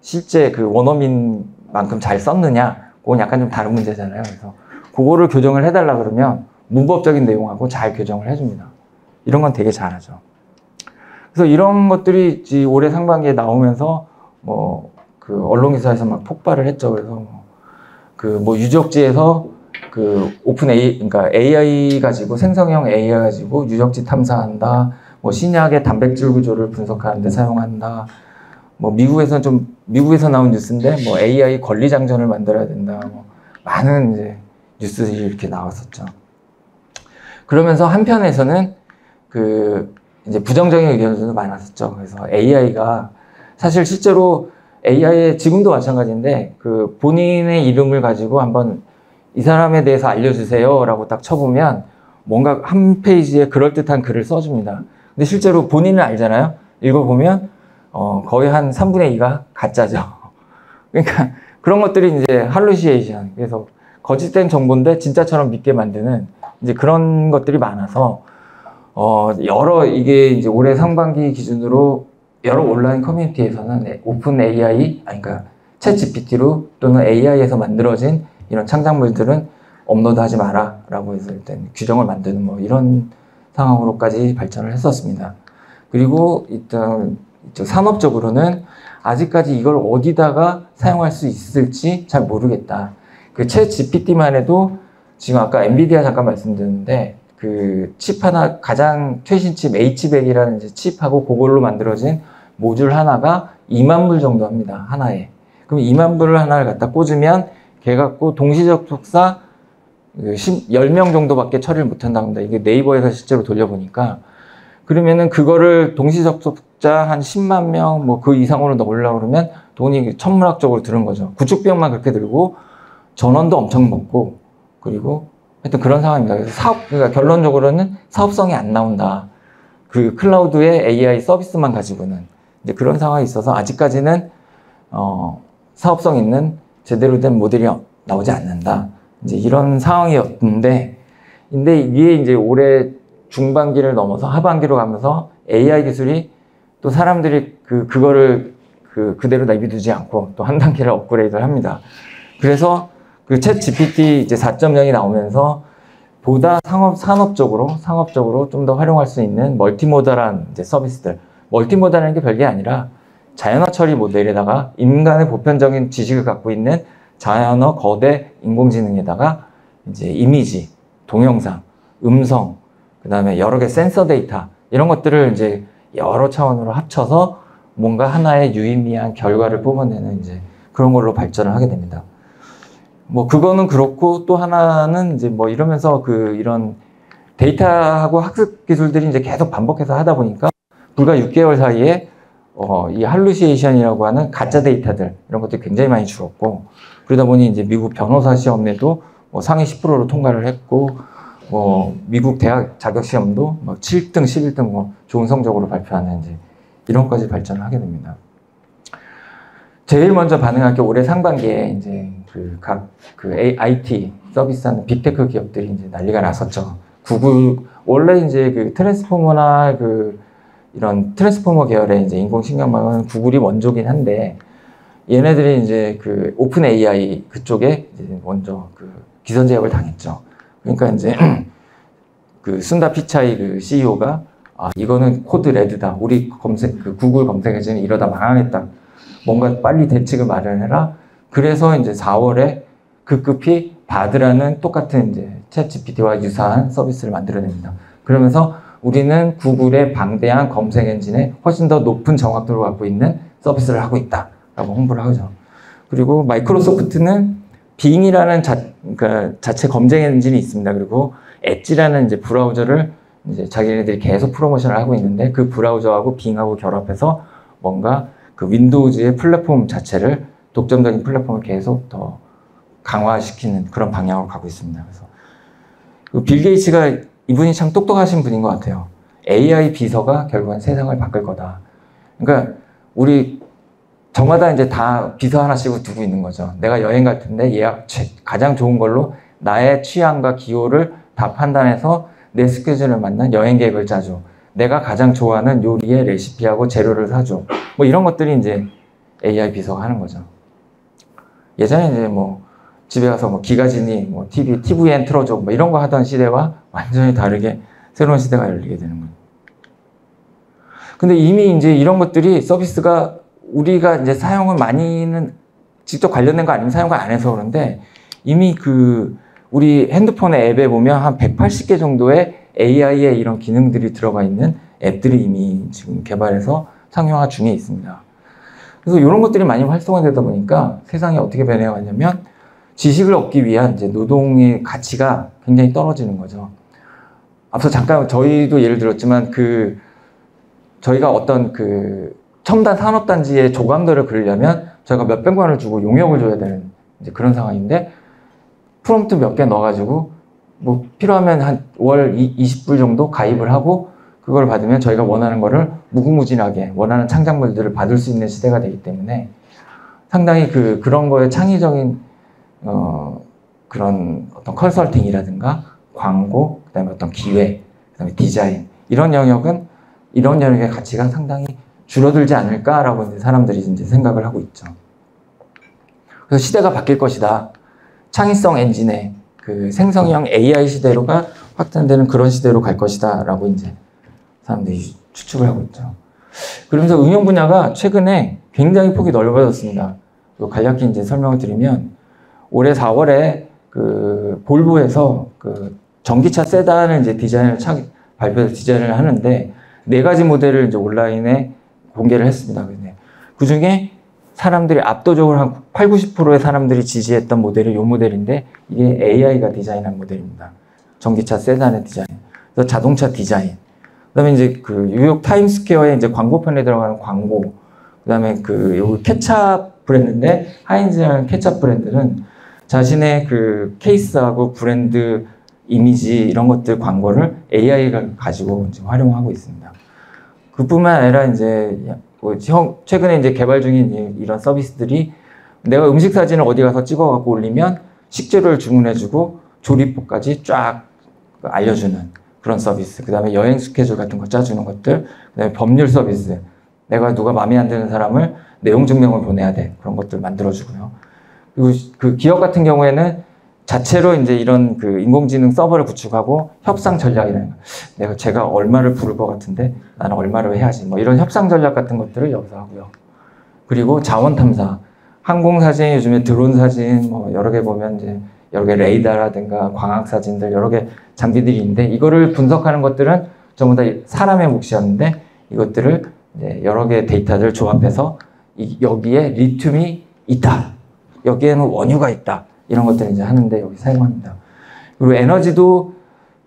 실제 그 원어민만큼 잘 썼느냐, 그건 약간 좀 다른 문제잖아요. 그래서 그거를 교정을 해달라 그러면 문법적인 내용하고 잘 교정을 해줍니다. 이런 건 되게 잘하죠. 그래서 이런 것들이 올해 상반기에 나오면서 그 언론기사에서 막 폭발을 했죠. 그래서 유적지에서 오픈 그러니까 AI 가지고 생성형 AI 가지고 유적지 탐사한다. 신약의 단백질 구조를 분석하는 데 사용한다. 미국에서 나온 뉴스인데 AI 권리 장전을 만들어야 된다. 많은 이제 뉴스들이 이렇게 나왔었죠. 그러면서 한편에서는 이제 부정적인 의견들도 많았었죠. 그래서 AI가 사실 실제로 AI에 지금도 마찬가지인데 본인의 이름을 가지고 한번 이 사람에 대해서 알려주세요 라고 딱 쳐보면 뭔가 한 페이지에 그럴듯한 글을 써줍니다. 근데 실제로 본인은 알잖아요. 읽어보면 거의 한 3분의 2가 가짜죠. 그러니까 그런 것들이 이제 할루시에이션, 그래서 거짓된 정보인데 진짜처럼 믿게 만드는 이제 그런 것들이 많아서 이게 이제 올해 상반기 기준으로 여러 온라인 커뮤니티에서는 오픈 AI, 그러니까 챗 GPT로 또는 AI에서 만들어진 이런 창작물들은 업로드하지 마라 라고 해서 일단 규정을 만드는 이런 상황으로까지 발전을 했었습니다. 그리고 일단 산업적으로는 아직까지 이걸 어디다가 사용할 수 있을지 잘 모르겠다. 챗 GPT만 해도 지금 아까 엔비디아 잠깐 말씀드렸는데 칩 하나, 가장 최신 칩 H100이라는 이제 칩하고 그걸로 만들어진 모듈 하나가 2만 불 정도 합니다. 하나에. 그럼 2만 불을 하나를 갖다 꽂으면 걔 갖고 동시 접속사 10명 정도밖에 처리를 못 한다고 합니다. 이게 네이버에서 실제로 돌려보니까. 그러면은 그거를 동시 접속자 한 10만 명 그 이상으로 넣으려고 그러면 돈이 천문학적으로 드는 거죠. 구축비용만 그렇게 들고 전원도 엄청 먹고, 그리고 하여튼 그런 상황입니다. 그래서 그러니까 결론적으로는 사업성이 안 나온다. 클라우드의 AI 서비스만 가지고는 이제 그런 상황이 있어서 아직까지는 사업성 있는 제대로 된 모델이 나오지 않는다. 이제 이런 상황이었는데, 근데 이게 이제 올해 중반기를 넘어서 하반기로 가면서 AI 기술이 또 사람들이 그거를 그대로 내비두지 않고 또 한 단계를 업그레이드를 합니다. 그래서 챗 GPT 이제 4.0이 나오면서 보다 상업적으로 좀 더 활용할 수 있는 멀티모달한 이제 서비스들. 멀티모달이라는 게 별게 아니라 자연어 처리 모델에다가 인간의 보편적인 지식을 갖고 있는 자연어 거대 인공지능에다가 이제 이미지, 동영상, 음성, 그 다음에 여러 개 센서 데이터, 이런 것들을 이제 여러 차원으로 합쳐서 뭔가 하나의 유의미한 결과를 뽑아내는 이제 그런 걸로 발전을 하게 됩니다. 그거는 그렇고, 또 하나는 이제 이러면서 이런 데이터하고 학습 기술들이 이제 계속 반복해서 하다 보니까 불과 6개월 사이에 이 할루시에이션이라고 하는 가짜 데이터들, 이런 것들이 굉장히 많이 줄었고, 그러다 보니 이제 미국 변호사 시험에도 상위 10%로 통과를 했고, 미국 대학 자격 시험도 7등, 11등 좋은 성적으로 발표하는 이제 이런 것까지 발전을 하게 됩니다. 제일 먼저 반응할 게 올해 상반기에 이제 각 IT 서비스하는 빅테크 기업들이 이제 난리가 났었죠. 구글, 원래 이제 트랜스포머나 이런 트랜스포머 계열의 이제 인공신경망은 구글이 원조긴 한데, 얘네들이 이제 오픈 AI 그쪽에 이제 먼저 기선 제압을 당했죠. 그러니까 이제 순다 피차이 CEO가 이거는 코드 레드다. 우리 구글 검색 엔진이 이러다 망하겠다. 뭔가 빨리 대책을 마련해라. 그래서 이제 4월에 급히 바드라는 똑같은 이제 챗 GPT와 유사한 서비스를 만들어냅니다. 그러면서 우리는 구글의 방대한 검색 엔진에 훨씬 더 높은 정확도를 갖고 있는 서비스를 하고 있다라고 홍보를 하죠. 그리고 마이크로소프트는 빙이라는 자체 검색 엔진이 있습니다. 그리고 엣지라는 이제 브라우저를 이제 자기네들이 계속 프로모션을 하고 있는데, 그 브라우저하고 빙하고 결합해서 뭔가 윈도우즈의 플랫폼 자체를, 독점적인 플랫폼을 계속 더 강화시키는 그런 방향으로 가고 있습니다. 그래서 빌 게이츠가, 이분이 참 똑똑하신 분인 것 같아요. AI 비서가 결국은 세상을 바꿀 거다. 그러니까 우리 저마다 이제 다 비서 하나씩 두고 있는 거죠. 내가 여행 갈 텐데 가장 좋은 걸로 나의 취향과 기호를 다 판단해서 내 스케줄을 맞는 여행 계획을 짜줘. 내가 가장 좋아하는 요리의 레시피하고 재료를 사줘. 뭐 이런 것들이 이제 AI 비서가 하는 거죠. 예전에 이제 뭐 집에 가서 뭐 기가진이 뭐 TV엔 틀어줘 뭐 이런 거 하던 시대와 완전히 다르게 새로운 시대가 열리게 되는 거예요. 근데 이미 이제 이런 것들이 서비스가 우리가 이제 사용을 많이는 직접 관련된 거 아니면 사용을 안 해서 그런데 이미 우리 핸드폰의 앱에 보면 한 180개 정도의 AI의 이런 기능들이 들어가 있는 앱들이 이미 지금 개발해서 상용화 중에 있습니다. 그래서 이런 것들이 많이 활성화되다 보니까 세상이 어떻게 변해가냐면 지식을 얻기 위한 이제 노동의 가치가 굉장히 떨어지는 거죠. 앞서 잠깐 저희도 예를 들었지만 저희가 어떤 첨단 산업단지의 조감도를 그리려면 저희가 몇백 원을 주고 용역을 줘야 되는 이제 그런 상황인데 프롬프트 몇 개 넣어가지고 뭐 필요하면 한 월 20불 정도 가입을 하고 그걸 받으면 저희가 원하는 거를 무궁무진하게 원하는 창작물들을 받을 수 있는 시대가 되기 때문에 상당히 그런 거에 창의적인 그런 어떤 컨설팅이라든가 광고, 그다음에 어떤 기획, 그다음에 디자인 이런 영역은 이런 영역의 가치가 상당히 줄어들지 않을까라고 이제 사람들이 이제 생각을 하고 있죠. 그래서 시대가 바뀔 것이다. 창의성 엔진의 생성형 AI 시대로가 확산되는 그런 시대로 갈 것이다라고 이제 사람들이 추측을 하고 있죠. 그러면서 응용 분야가 최근에 굉장히 폭이 넓어졌습니다. 간략히 이제 설명을 드리면 올해 4월에 볼보에서 전기차 세단을 이제 발표해서 디자인을 하는데 4가지 모델을 이제 온라인에 공개를 했습니다. 그 중에 사람들이 압도적으로 한 80~90%의 사람들이 지지했던 모델이 이 모델인데 이게 AI가 디자인한 모델입니다. 전기차 세단의 디자인, 그래서 자동차 디자인, 그다음에 이제 뉴욕 타임스퀘어에 이제 광고편에 들어가는 광고, 그다음에 여기 케찹 브랜드인데 하인즈라는 케찹 브랜드는 자신의 케이스하고 브랜드 이미지 이런 것들 광고를 AI가 가지고 이제 활용하고 있습니다. 그뿐만 아니라 이제 최근에 이제 개발 중인 이런 서비스들이 내가 음식 사진을 어디 가서 찍어갖고 올리면 식재료를 주문해주고 조리법까지 쫙 알려주는 그런 서비스. 그 다음에 여행 스케줄 같은 거 짜주는 것들. 그 다음에 법률 서비스. 내가 누가 마음에 안 드는 사람을 내용 증명을 보내야 돼. 그런 것들 만들어주고요. 그리고 기업 같은 경우에는 자체로 이제 이런 인공지능 서버를 구축하고 협상 전략이라는 거. 제가 얼마를 부를 것 같은데 나는 얼마를 해야지. 뭐 이런 협상 전략 같은 것들을 여기서 하고요. 그리고 자원 탐사. 항공 사진, 요즘에 드론 사진, 뭐 여러 개 보면 이제 여러 개 레이더라든가 광학 사진들 여러 개 장비들이 있는데 이거를 분석하는 것들은 전부 다 사람의 몫이었는데 이것들을 이제 여러 개의 데이터를 조합해서 여기에 리튬이 있다. 여기에는 원유가 있다. 이런 것들을 이제 하는데 여기 사용합니다. 그리고 에너지도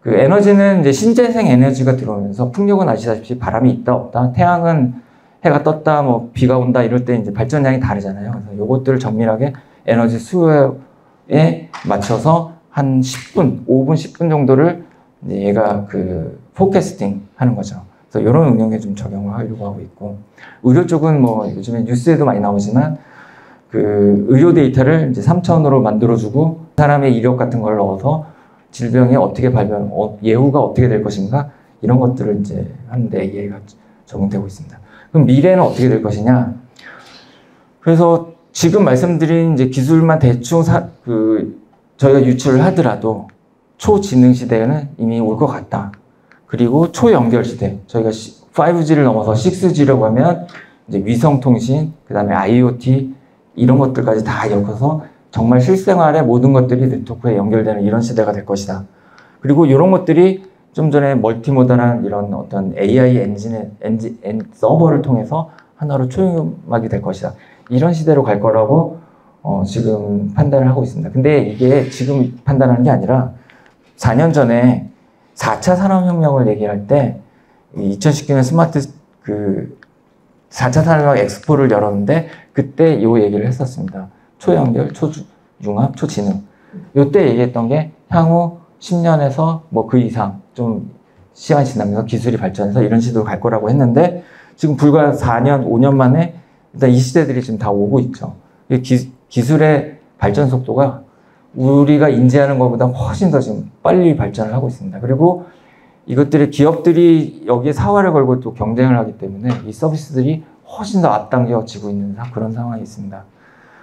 에너지는 이제 신재생 에너지가 들어오면서 풍력은 아시다시피 바람이 있다 없다. 태양은 해가 떴다, 뭐 비가 온다 이럴 때 이제 발전량이 다르잖아요. 그래서 요것들을 정밀하게 에너지 수요에 맞춰서 한 10분, 5분, 10분 정도를 이제 얘가 포캐스팅 하는 거죠. 그래서 이런 응용에 좀 적용을 하려고 하고 있고, 의료 쪽은 뭐 요즘에 뉴스에도 많이 나오지만 의료 데이터를 이제 3차원으로 만들어주고 사람의 이력 같은 걸 넣어서 질병이 어떻게 예후가 어떻게 될 것인가 이런 것들을 이제 하는데 AI가 적용되고 있습니다. 그럼 미래는 어떻게 될 것이냐? 그래서 지금 말씀드린 이제 기술만 대충 저희가 유출을 하더라도 초지능 시대에는 이미 올 것 같다. 그리고 초연결 시대, 저희가 5G를 넘어서 6G라고 하면 이제 위성통신, 그 다음에 IoT 이런 것들까지 다 엮어서 정말 실생활의 모든 것들이 네트워크에 연결되는 이런 시대가 될 것이다. 그리고 이런 것들이 좀 전에 멀티모던한 이런 어떤 AI 서버를 통해서 하나로 초용하게 될 것이다. 이런 시대로 갈 거라고 지금 판단을 하고 있습니다. 근데 이게 지금 판단하는 게 아니라 4년 전에 4차 산업혁명을 얘기할 때 2019년 스마트 4차 산업혁명 엑스포를 열었는데 그때 이 얘기를 했었습니다. 초연결, 초융합, 초지능. 이때 얘기했던 게 향후 10년에서 뭐 그 이상 좀 시간이 지나면서 기술이 발전해서 이런 시대로 갈 거라고 했는데 지금 불과 4년, 5년 만에 일단 이 시대들이 지금 다 오고 있죠. 기술의 발전 속도가 우리가 인지하는 것보다 훨씬 더 지금 빨리 발전을 하고 있습니다. 그리고 이것들이 기업들이 여기에 사활을 걸고 또 경쟁을 하기 때문에 이 서비스들이 훨씬 더 앞당겨지고 있는 그런 상황이 있습니다.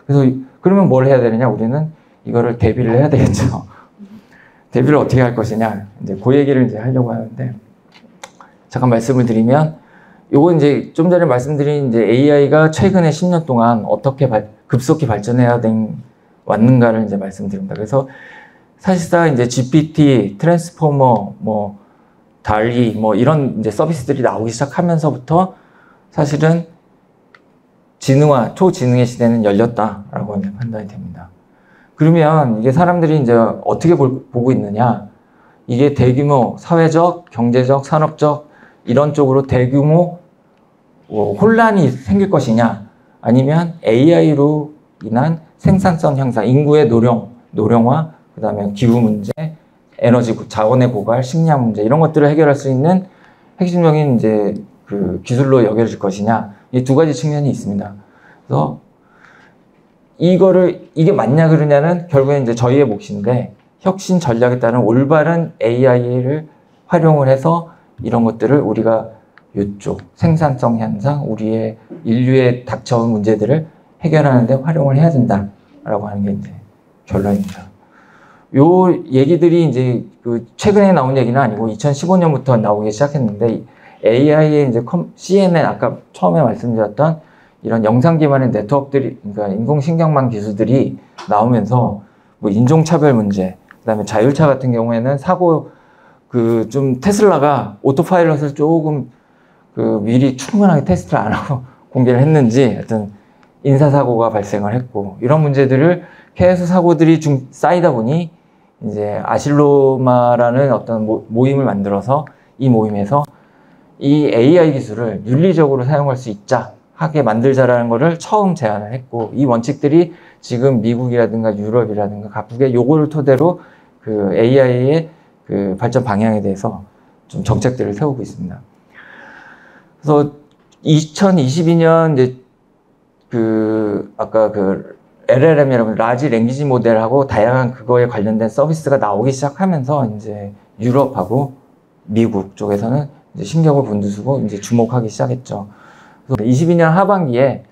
그래서 그러면 뭘 해야 되느냐? 우리는 이거를 대비를 해야 되겠죠. 대비를 어떻게 할 것이냐? 이제 그 얘기를 이제 하려고 하는데, 잠깐 말씀을 드리면, 요건 이제 좀 전에 말씀드린 이제 AI가 최근에 10년 동안 어떻게 급속히 발전해야 왔는가를 이제 말씀드립니다. 그래서 사실상 이제 GPT, 트랜스포머, 뭐 달리, 뭐 이런 이제 서비스들이 나오기 시작하면서부터 사실은 지능화, 초지능의 시대는 열렸다라고 이제 판단이 됩니다. 그러면 이게 사람들이 이제 어떻게 보고 있느냐? 이게 대규모 사회적, 경제적, 산업적 이런 쪽으로 대규모 혼란이 생길 것이냐? 아니면 AI로 인한 생산성 향상, 인구의 노령화, 그 다음에 기후 문제, 에너지 자원의 고갈, 식량 문제 이런 것들을 해결할 수 있는 핵심적인 이제 그 기술로 여겨질 것이냐? 이 두 가지 측면이 있습니다. 그래서 이게 맞냐 그러냐는 결국엔 이제 저희의 몫인데, 혁신 전략에 따른 올바른 AI를 활용을 해서 이런 것들을 우리가 이쪽 생산성 향상, 우리의 인류에 닥쳐온 문제들을 해결하는 데 활용을 해야 된다라고 하는 게 이제 결론입니다. 요 얘기들이 이제 그 최근에 나온 얘기는 아니고 2015년부터 나오기 시작했는데, AI의 이제 CNN 아까 처음에 말씀드렸던 이런 영상 기반의 네트워크들이, 그러니까 인공신경망 기술들이 나오면서 뭐 인종차별 문제, 그다음에 자율차 같은 경우에는 사고 좀 테슬라가 오토파일럿을 조금 미리 충분하게 테스트를 안 하고 공개를 했는지 하여튼 인사사고가 발생을 했고, 이런 문제들을 계속 사고들이 쌓이다 보니 이제 아실로마라는 어떤 모임을 만들어서 이 모임에서 이 AI 기술을 윤리적으로 사용할 수 하게 만들자라는 거를 처음 제안을 했고, 이 원칙들이 지금 미국이라든가 유럽이라든가 각국의 요거를 토대로 그 AI의 그 발전 방향에 대해서 좀 정책들을 세우고 있습니다. 그래서 2022년 이제 아까 LLM이라고 라지 랭귀지 모델하고 다양한 그거에 관련된 서비스가 나오기 시작하면서 이제 유럽하고 미국 쪽에서는 이제 신경을 곤두두고 이제 주목하기 시작했죠. 그래서 22년 하반기에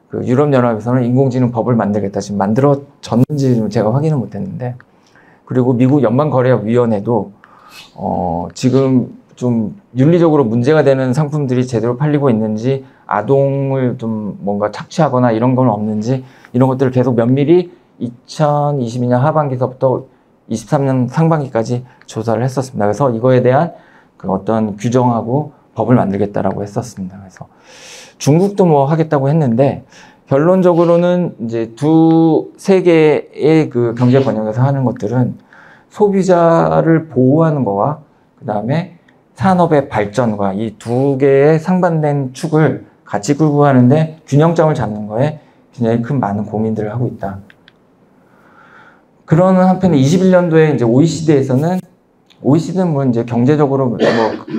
그 유럽연합에서는 인공지능 법을 만들겠다, 지금 만들어졌는지 제가 확인을 못했는데, 그리고 미국 연방거래위원회도 지금 좀 윤리적으로 문제가 되는 상품들이 제대로 팔리고 있는지, 아동을 좀 뭔가 착취하거나 이런 건 없는지, 이런 것들을 계속 면밀히 2022년 하반기서부터 23년 상반기까지 조사를 했었습니다. 그래서 이거에 대한 그 어떤 규정하고 법을 만들겠다라고 했었습니다. 그래서 중국도 뭐 하겠다고 했는데, 결론적으로는 이제 세 개의 그 경제 번영에서 하는 것들은 소비자를 보호하는 거와 그 다음에 산업의 발전과 이 두 개의 상반된 축을 같이 끌고 가는데 균형점을 잡는 거에 굉장히 많은 고민들을 하고 있다. 그러는 한편에 21년도에 이제 OECD는 뭐 이제 경제적으로 뭐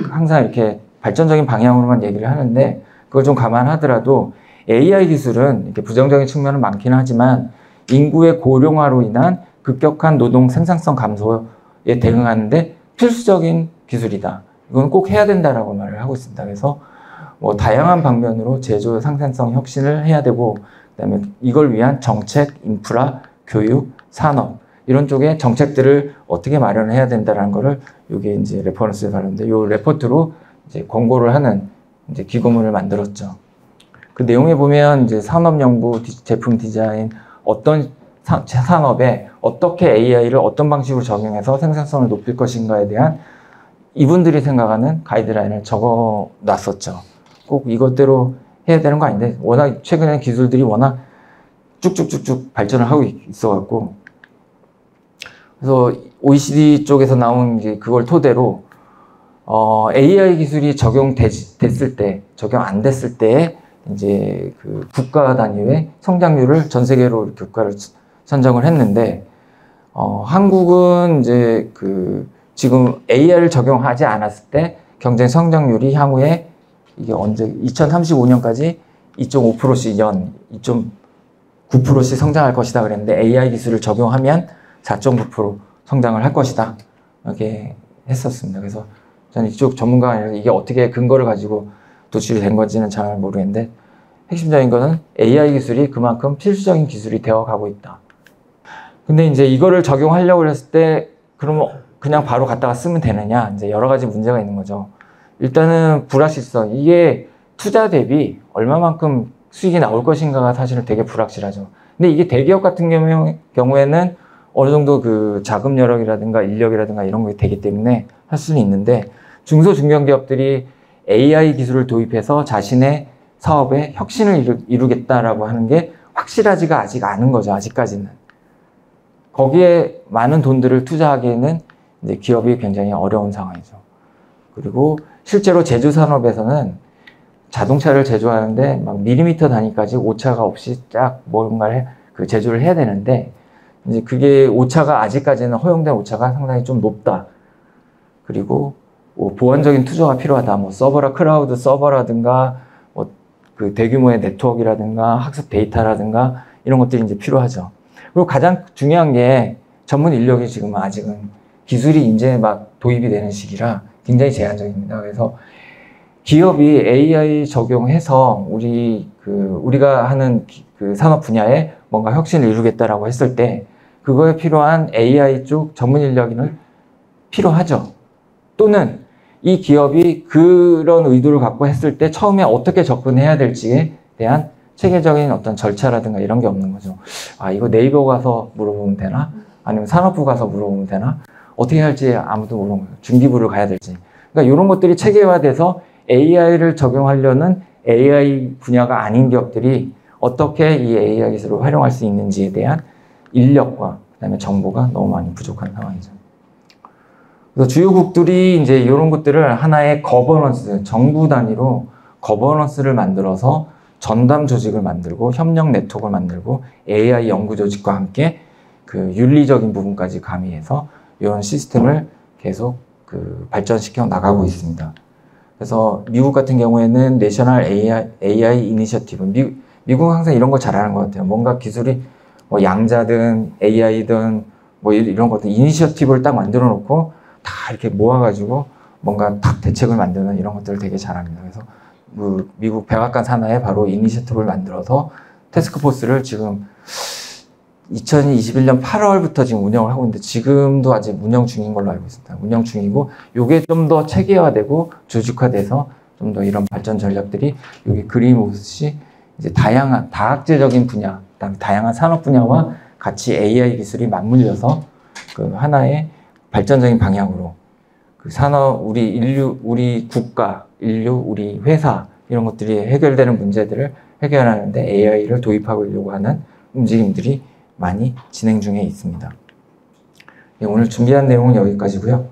항상 이렇게 발전적인 방향으로만 얘기를 하는데, 그걸 좀 감안하더라도 AI 기술은 이렇게 부정적인 측면은 많기는 하지만 인구의 고령화로 인한 급격한 노동 생산성 감소에 대응하는데 필수적인 기술이다. 이건 꼭 해야 된다라고 말을 하고 있습니다. 그래서 뭐 다양한 방면으로 제조 생산성 혁신을 해야 되고, 그다음에 이걸 위한 정책, 인프라, 교육, 산업 이런 쪽에 정책들을 어떻게 마련해야 된다라는 거를 이게 이제 레퍼런스에 다루는데, 이 레포트로 이제 권고를 하는 이제 기고문을 만들었죠. 그 내용에 보면 이제 산업연구, 제품 디자인, 어떤 산업에 어떻게 AI를 어떤 방식으로 적용해서 생산성을 높일 것인가에 대한 이분들이 생각하는 가이드라인을 적어 놨었죠. 꼭 이것대로 해야 되는 거 아닌데, 워낙 최근에 기술들이 워낙 쭉쭉쭉쭉 발전을 하고 있어갖고, 그래서 OECD 쪽에서 나온 게 그걸 토대로 AI 기술이 적용됐을 때, 적용 안 됐을 때에 이제 그 국가 단위의 성장률을 전 세계로 국가를 선정을 했는데, 한국은 이제 지금 AI를 적용하지 않았을 때 경쟁 성장률이 향후에 이게 2035년까지 2.5%씩 2.9%씩 성장할 것이다 그랬는데, AI 기술을 적용하면 4.9% 성장을 할 것이다. 이렇게 했었습니다. 그래서 저는 이쪽 전문가가 아니라서 이게 어떻게 근거를 가지고 도출이 된 건지는 잘 모르겠는데 핵심적인 거는 AI 기술이 그만큼 필수적인 기술이 되어 가고 있다. 근데 이제 이거를 적용하려고 했을 때 그러면 그냥 바로 갖다가 쓰면 되느냐, 이제 여러 가지 문제가 있는 거죠. 일단은 불확실성, 이게 투자 대비 얼마만큼 수익이 나올 것인가가 사실은 되게 불확실하죠. 근데 이게 대기업 같은 경우에는 어느 정도 그 자금 여력이라든가 인력이라든가 이런 게 되기 때문에 할 수는 있는데, 중소 중견기업들이 AI 기술을 도입해서 자신의 사업에 혁신을 이루겠다라고 하는 게 확실하지가 아직 않은 거죠. 아직까지는. 거기에 많은 돈들을 투자하기에는 이제 기업이 굉장히 어려운 상황이죠. 그리고 실제로 제조 산업에서는 자동차를 제조하는데 막 밀리미터 단위까지 오차가 없이 쫙 뭔가를 그 제조를 해야 되는데, 이제 그게 오차가 아직까지는 허용된 오차가 상당히 좀 높다. 그리고 뭐 보완적인 투자가 필요하다. 뭐 서버라 클라우드 서버라든가 뭐 그 대규모의 네트워크라든가 학습 데이터라든가 이런 것들이 이제 필요하죠. 그리고 가장 중요한 게 전문 인력이 지금 아직은 기술이 이제 막 도입이 되는 시기라 굉장히 제한적입니다. 그래서 기업이 AI 적용해서 우리가 하는 그 산업 분야에 뭔가 혁신을 이루겠다라고 했을 때 그거에 필요한 AI 쪽 전문 인력이 필요하죠. 또는 이 기업이 그런 의도를 갖고 했을 때 처음에 어떻게 접근해야 될지에 대한 체계적인 어떤 절차라든가 이런 게 없는 거죠. 아, 이거 네이버 가서 물어보면 되나? 아니면 산업부 가서 물어보면 되나? 어떻게 할지 아무도 모르는 거예요. 중기부를 가야 될지. 그러니까 이런 것들이 체계화돼서 AI를 적용하려는 AI 분야가 아닌 기업들이 어떻게 이 AI 기술을 활용할 수 있는지에 대한 인력과 그다음에 정보가 너무 많이 부족한 상황이죠. 그래서 주요국들이 이제 이런 것들을 하나의 거버넌스, 정부 단위로 거버넌스를 만들어서 전담 조직을 만들고 협력 네트워크를 만들고 AI 연구 조직과 함께 그 윤리적인 부분까지 가미해서 이런 시스템을 계속 그 발전시켜 나가고 있습니다. 그래서 미국 같은 경우에는 내셔널 AI 이니셔티브, 미국은 항상 이런 거 잘하는 것 같아요. 뭔가 기술이 뭐 양자든 AI든 뭐 이런 것들 이니셔티브를 딱 만들어 놓고 다 이렇게 모아가지고 뭔가 딱 대책을 만드는 이런 것들을 되게 잘합니다. 그래서 그 미국 백악관 산하에 바로 이니셔티브를 만들어서 태스크포스를 지금 2021년 8월부터 지금 운영을 하고 있는데 지금도 아직 운영 중인 걸로 알고 있습니다. 운영 중이고 이게 좀 더 체계화되고 조직화돼서 좀 더 이런 발전 전략들이 여기 그림을 보듯이 이제 다양한 다학제적인 분야, 그다음에 다양한 산업 분야와 같이 AI 기술이 맞물려서 그 하나의 발전적인 방향으로 그 산업, 우리 국가, 인류, 우리 회사 이런 것들이 해결되는 문제들을 해결하는데 AI를 도입하려고 하는 움직임들이 많이 진행 중에 있습니다. 네, 오늘 준비한 내용은 여기까지고요.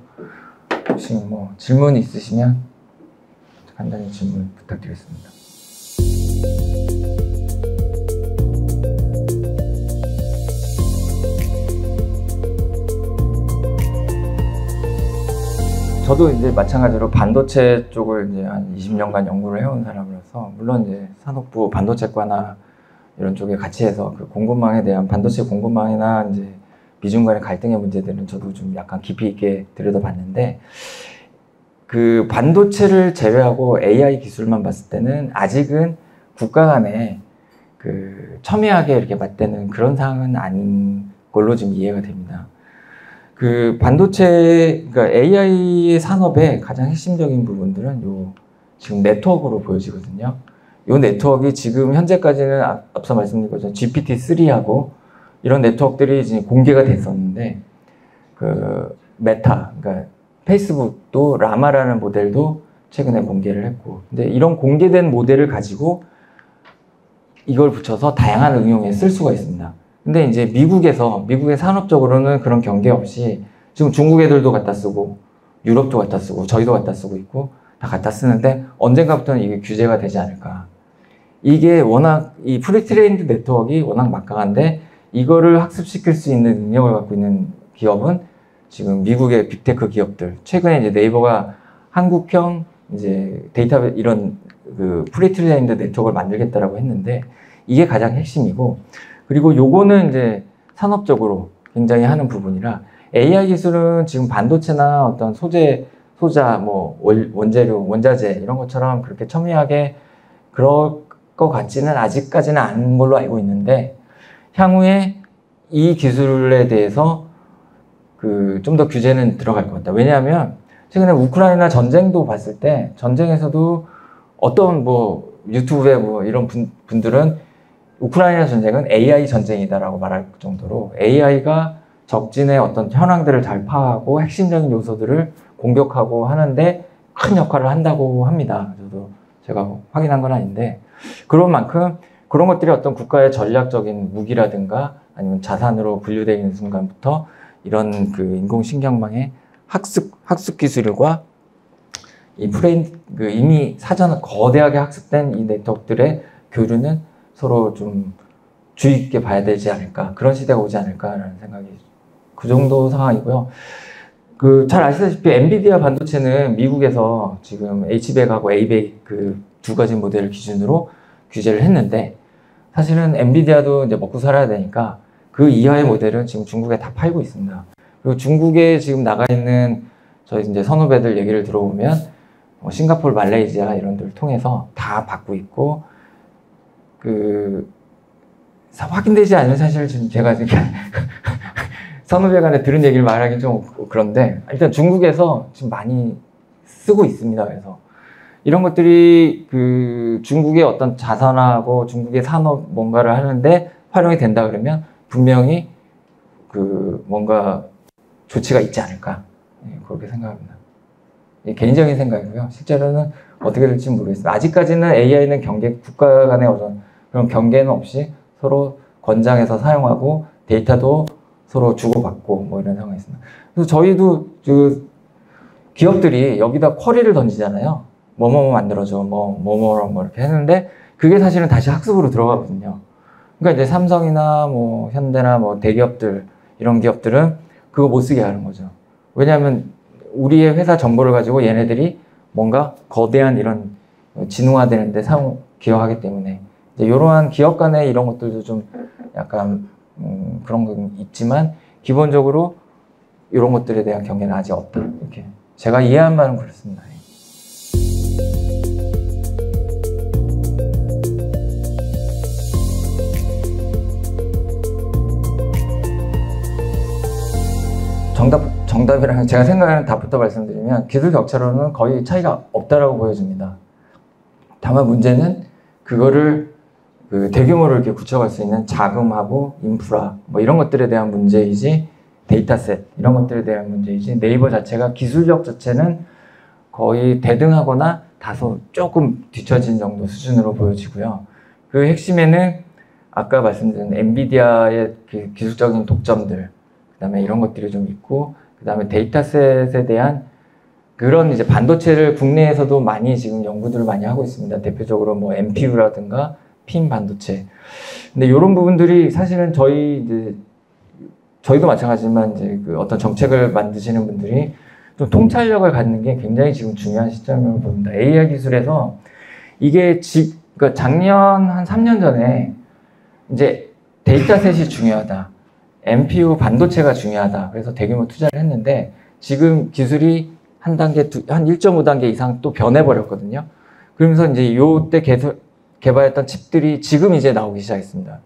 혹시 뭐 질문 있으시면 간단히 질문 부탁드리겠습니다. 저도 이제 마찬가지로 반도체 쪽을 이제 한 20년간 연구를 해온 사람으로서 물론 이제 산업부 반도체과나 이런 쪽에 같이 해서 그 공급망에 대한 반도체 공급망이나 이제 미중 간의 갈등의 문제들은 저도 좀 약간 깊이 있게 들여다봤는데 그 반도체를 제외하고 AI 기술만 봤을 때는 아직은 국가 간에 그 첨예하게 이렇게 맞대는 그런 상황은 아닌 걸로 좀 이해가 됩니다. 그 반도체, 그러니까 AI 산업의 가장 핵심적인 부분들은 요 지금 네트워크로 보여지거든요. 요 네트워크가 지금 현재까지는 앞서 말씀드린 것처럼 GPT-3하고 이런 네트워크들이 지금 공개가 됐었는데 그 메타, 그러니까 페이스북도 라마라는 모델도 최근에 공개를 했고, 근데 이런 공개된 모델을 가지고 이걸 붙여서 다양한 응용에 쓸 수가 있습니다. 근데 이제 미국의 산업적으로는 그런 경계 없이 지금 중국 애들도 갖다 쓰고 유럽도 갖다 쓰고 저희도 갖다 쓰고 있고 다 갖다 쓰는데 언젠가부터는 이게 규제가 되지 않을까. 이게 워낙 이 프리트레인드 네트워크가 워낙 막강한데 이거를 학습시킬 수 있는 능력을 갖고 있는 기업은 지금 미국의 빅테크 기업들, 최근에 이제 네이버가 한국형 이제 데이터 이런 그 프리트레인드 네트워크를 만들겠다라고 했는데 이게 가장 핵심이고, 그리고 요거는 이제 산업적으로 굉장히 하는 부분이라 AI 기술은 지금 반도체나 어떤 소재 소자, 뭐 원재료, 원자재 이런 것처럼 그렇게 첨예하게 그럴 것 같지는 아직까지는 않은 걸로 알고 있는데 향후에 이 기술에 대해서 좀 더 규제는 들어갈 것 같다. 왜냐하면 최근에 우크라이나 전쟁도 봤을 때 전쟁에서도 어떤 뭐 유튜브에 뭐 이런 분들은 우크라이나 전쟁은 AI 전쟁이다라고 말할 정도로 AI가 적진의 어떤 현황들을 잘 파악하고 핵심적인 요소들을 공격하고 하는데 큰 역할을 한다고 합니다. 저도 제가 확인한 건 아닌데 그런 만큼 그런 것들이 어떤 국가의 전략적인 무기라든가 아니면 자산으로 분류되어 있는 순간부터 이런 그 인공신경망의 학습 기술과 이 이미 사전 거대하게 학습된 이 네트워크들의 교류는 서로 좀 주의 있게 봐야 되지 않을까, 그런 시대가 오지 않을까라는 생각이 그 정도 상황이고요. 잘 아시다시피 엔비디아 반도체는 미국에서 지금 H100하고 A100 그 두 가지 모델을 기준으로 규제를 했는데 사실은 엔비디아도 이제 먹고 살아야 되니까 그 이하의 모델은 지금 중국에 다 팔고 있습니다. 그리고 중국에 지금 나가 있는 저희 이제 선후배들 얘기를 들어보면 싱가포르, 말레이시아 이런 데를 통해서 다 받고 있고 확인되지 않은 사실을 지금 제가 선후배 간에 들은 얘기를 말하기 좀 그런데 일단 중국에서 지금 많이 쓰고 있습니다. 그래서 이런 것들이 중국의 어떤 자산하고 중국의 산업 뭔가를 하는데 활용이 된다 그러면 분명히 뭔가 조치가 있지 않을까 그렇게 생각합니다. 개인적인 생각이고요. 실제로는 어떻게 될지 모르겠습니다. 아직까지는 AI는 국가 간의 어떤 그런 경계는 없이 서로 권장해서 사용하고 데이터도 서로 주고받고 뭐 이런 상황이 있습니다. 그래서 저희도 기업들이 여기다 쿼리를 던지잖아요. 뭐뭐 만들어줘, 뭐 이렇게 했는데 그게 사실은 다시 학습으로 들어가거든요. 그러니까 이제 삼성이나 뭐 현대나 뭐 대기업들 이런 기업들은 그거 못 쓰게 하는 거죠. 왜냐하면 우리의 회사 정보를 가지고 얘네들이 뭔가 거대한 이런 진화되는데 기여하기 때문에 이제 이러한 기업 간의 이런 것들도 좀 약간 그런 건 있지만 기본적으로 이런 것들에 대한 경계는 아직 없다. 이렇게 제가 이해한 바는 그렇습니다. 정답이랑 제가 생각하는 답부터 말씀드리면 기술 격차로는 거의 차이가 없다라고 보여집니다. 다만 문제는 그거를 대규모로 이렇게 구축할 수 있는 자금하고 인프라 뭐 이런 것들에 대한 문제이지 데이터셋 이런 것들에 대한 문제이지 네이버 자체가 기술력 자체는 거의 대등하거나 다소 조금 뒤처진 정도 수준으로 보여지고요. 그 핵심에는 아까 말씀드린 엔비디아의 기술적인 독점들 그 다음에 이런 것들이 좀 있고 그 다음에 데이터셋에 대한 그런 이제 반도체를 국내에서도 많이 지금 연구들을 많이 하고 있습니다. 대표적으로 뭐 MPU라든가 핀 반도체. 근데 이런 부분들이 사실은 저희도 마찬가지지만 이제 어떤 정책을 만드시는 분들이 좀 통찰력을 갖는 게 굉장히 지금 중요한 시점으로 봅니다. AI 기술에서 이게 그러니까 작년 한 3년 전에 이제 데이터셋이 중요하다. MPU 반도체가 중요하다. 그래서 대규모 투자를 했는데 지금 기술이 한 1.5단계 이상 또 변해버렸거든요. 그러면서 이제 요때 개발했던 칩들이 지금 이제 나오기 시작했습니다.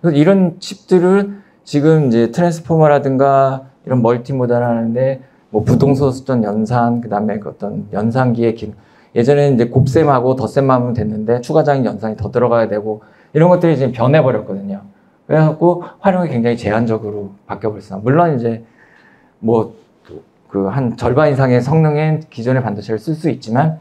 그래서 이런 칩들을 지금 이제 트랜스포머라든가 이런 멀티모달 하는데 뭐 부동소수점 연산, 그 다음에 어떤 연산기의 기능. 예전에는 이제 곱셈하고 덧셈만 하면 됐는데 추가적인 연산이 더 들어가야 되고 이런 것들이 지금 변해버렸거든요. 그래갖고 활용이 굉장히 제한적으로 바뀌어버렸어요. 물론 이제 뭐 한 절반 이상의 성능의 기존의 반도체를 쓸 수 있지만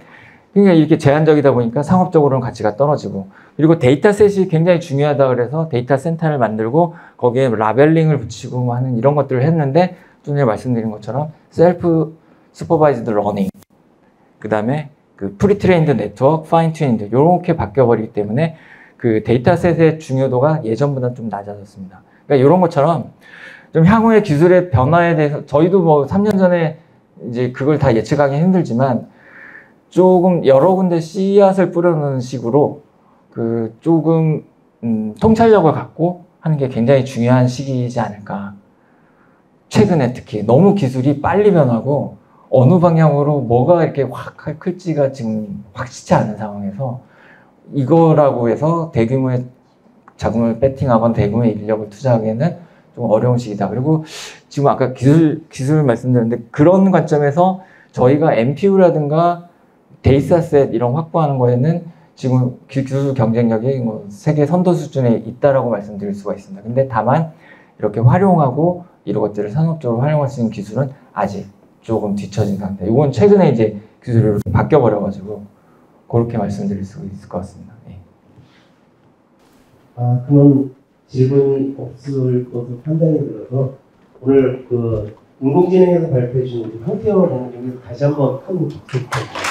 그러니까 이렇게 제한적이다 보니까 상업적으로는 가치가 떨어지고 그리고 데이터셋이 굉장히 중요하다 그래서 데이터 센터를 만들고 거기에 라벨링을 붙이고 뭐 하는 이런 것들을 했는데 좀 전에 말씀드린 것처럼 셀프 슈퍼바이즈드 러닝 그 다음에 프리트레인드 네트워크, 파인 튜닝드 이렇게 바뀌어버리기 때문에 그 데이터셋의 중요도가 예전보다 좀 낮아졌습니다. 그러니까 이런 것처럼 좀 향후의 기술의 변화에 대해서 저희도 뭐 3년 전에 이제 그걸 다 예측하기 힘들지만 조금 여러 군데 씨앗을 뿌려놓는 식으로 조금 통찰력을 갖고 하는 게 굉장히 중요한 시기이지 않을까. 최근에 특히 너무 기술이 빨리 변하고 어느 방향으로 뭐가 이렇게 확 클지가 지금 확실치 않은 상황에서 이거라고 해서 대규모의 자금을 배팅하거나 대규모의 인력을 투자하기에는 좀 어려운 시기다. 그리고 지금 아까 기술 말씀드렸는데 그런 관점에서 저희가 MPU라든가 데이터셋 이런 확보하는 거에는 지금 기술 경쟁력이 뭐 세계 선도 수준에 있다라고 말씀드릴 수가 있습니다. 근데 다만 이렇게 활용하고 이런 것들을 산업적으로 활용할 수 있는 기술은 아직 조금 뒤처진 상태. 이건 최근에 이제 기술이 바뀌어 버려가지고 그렇게 말씀드릴 수 있을 것 같습니다. 예. 그러면 질문이 없을 것으로 판단이 들어서 오늘 그 인공지능에서 발표해 주신 황태호 원장님 다시 한번 큰 박수 부탁드립니다.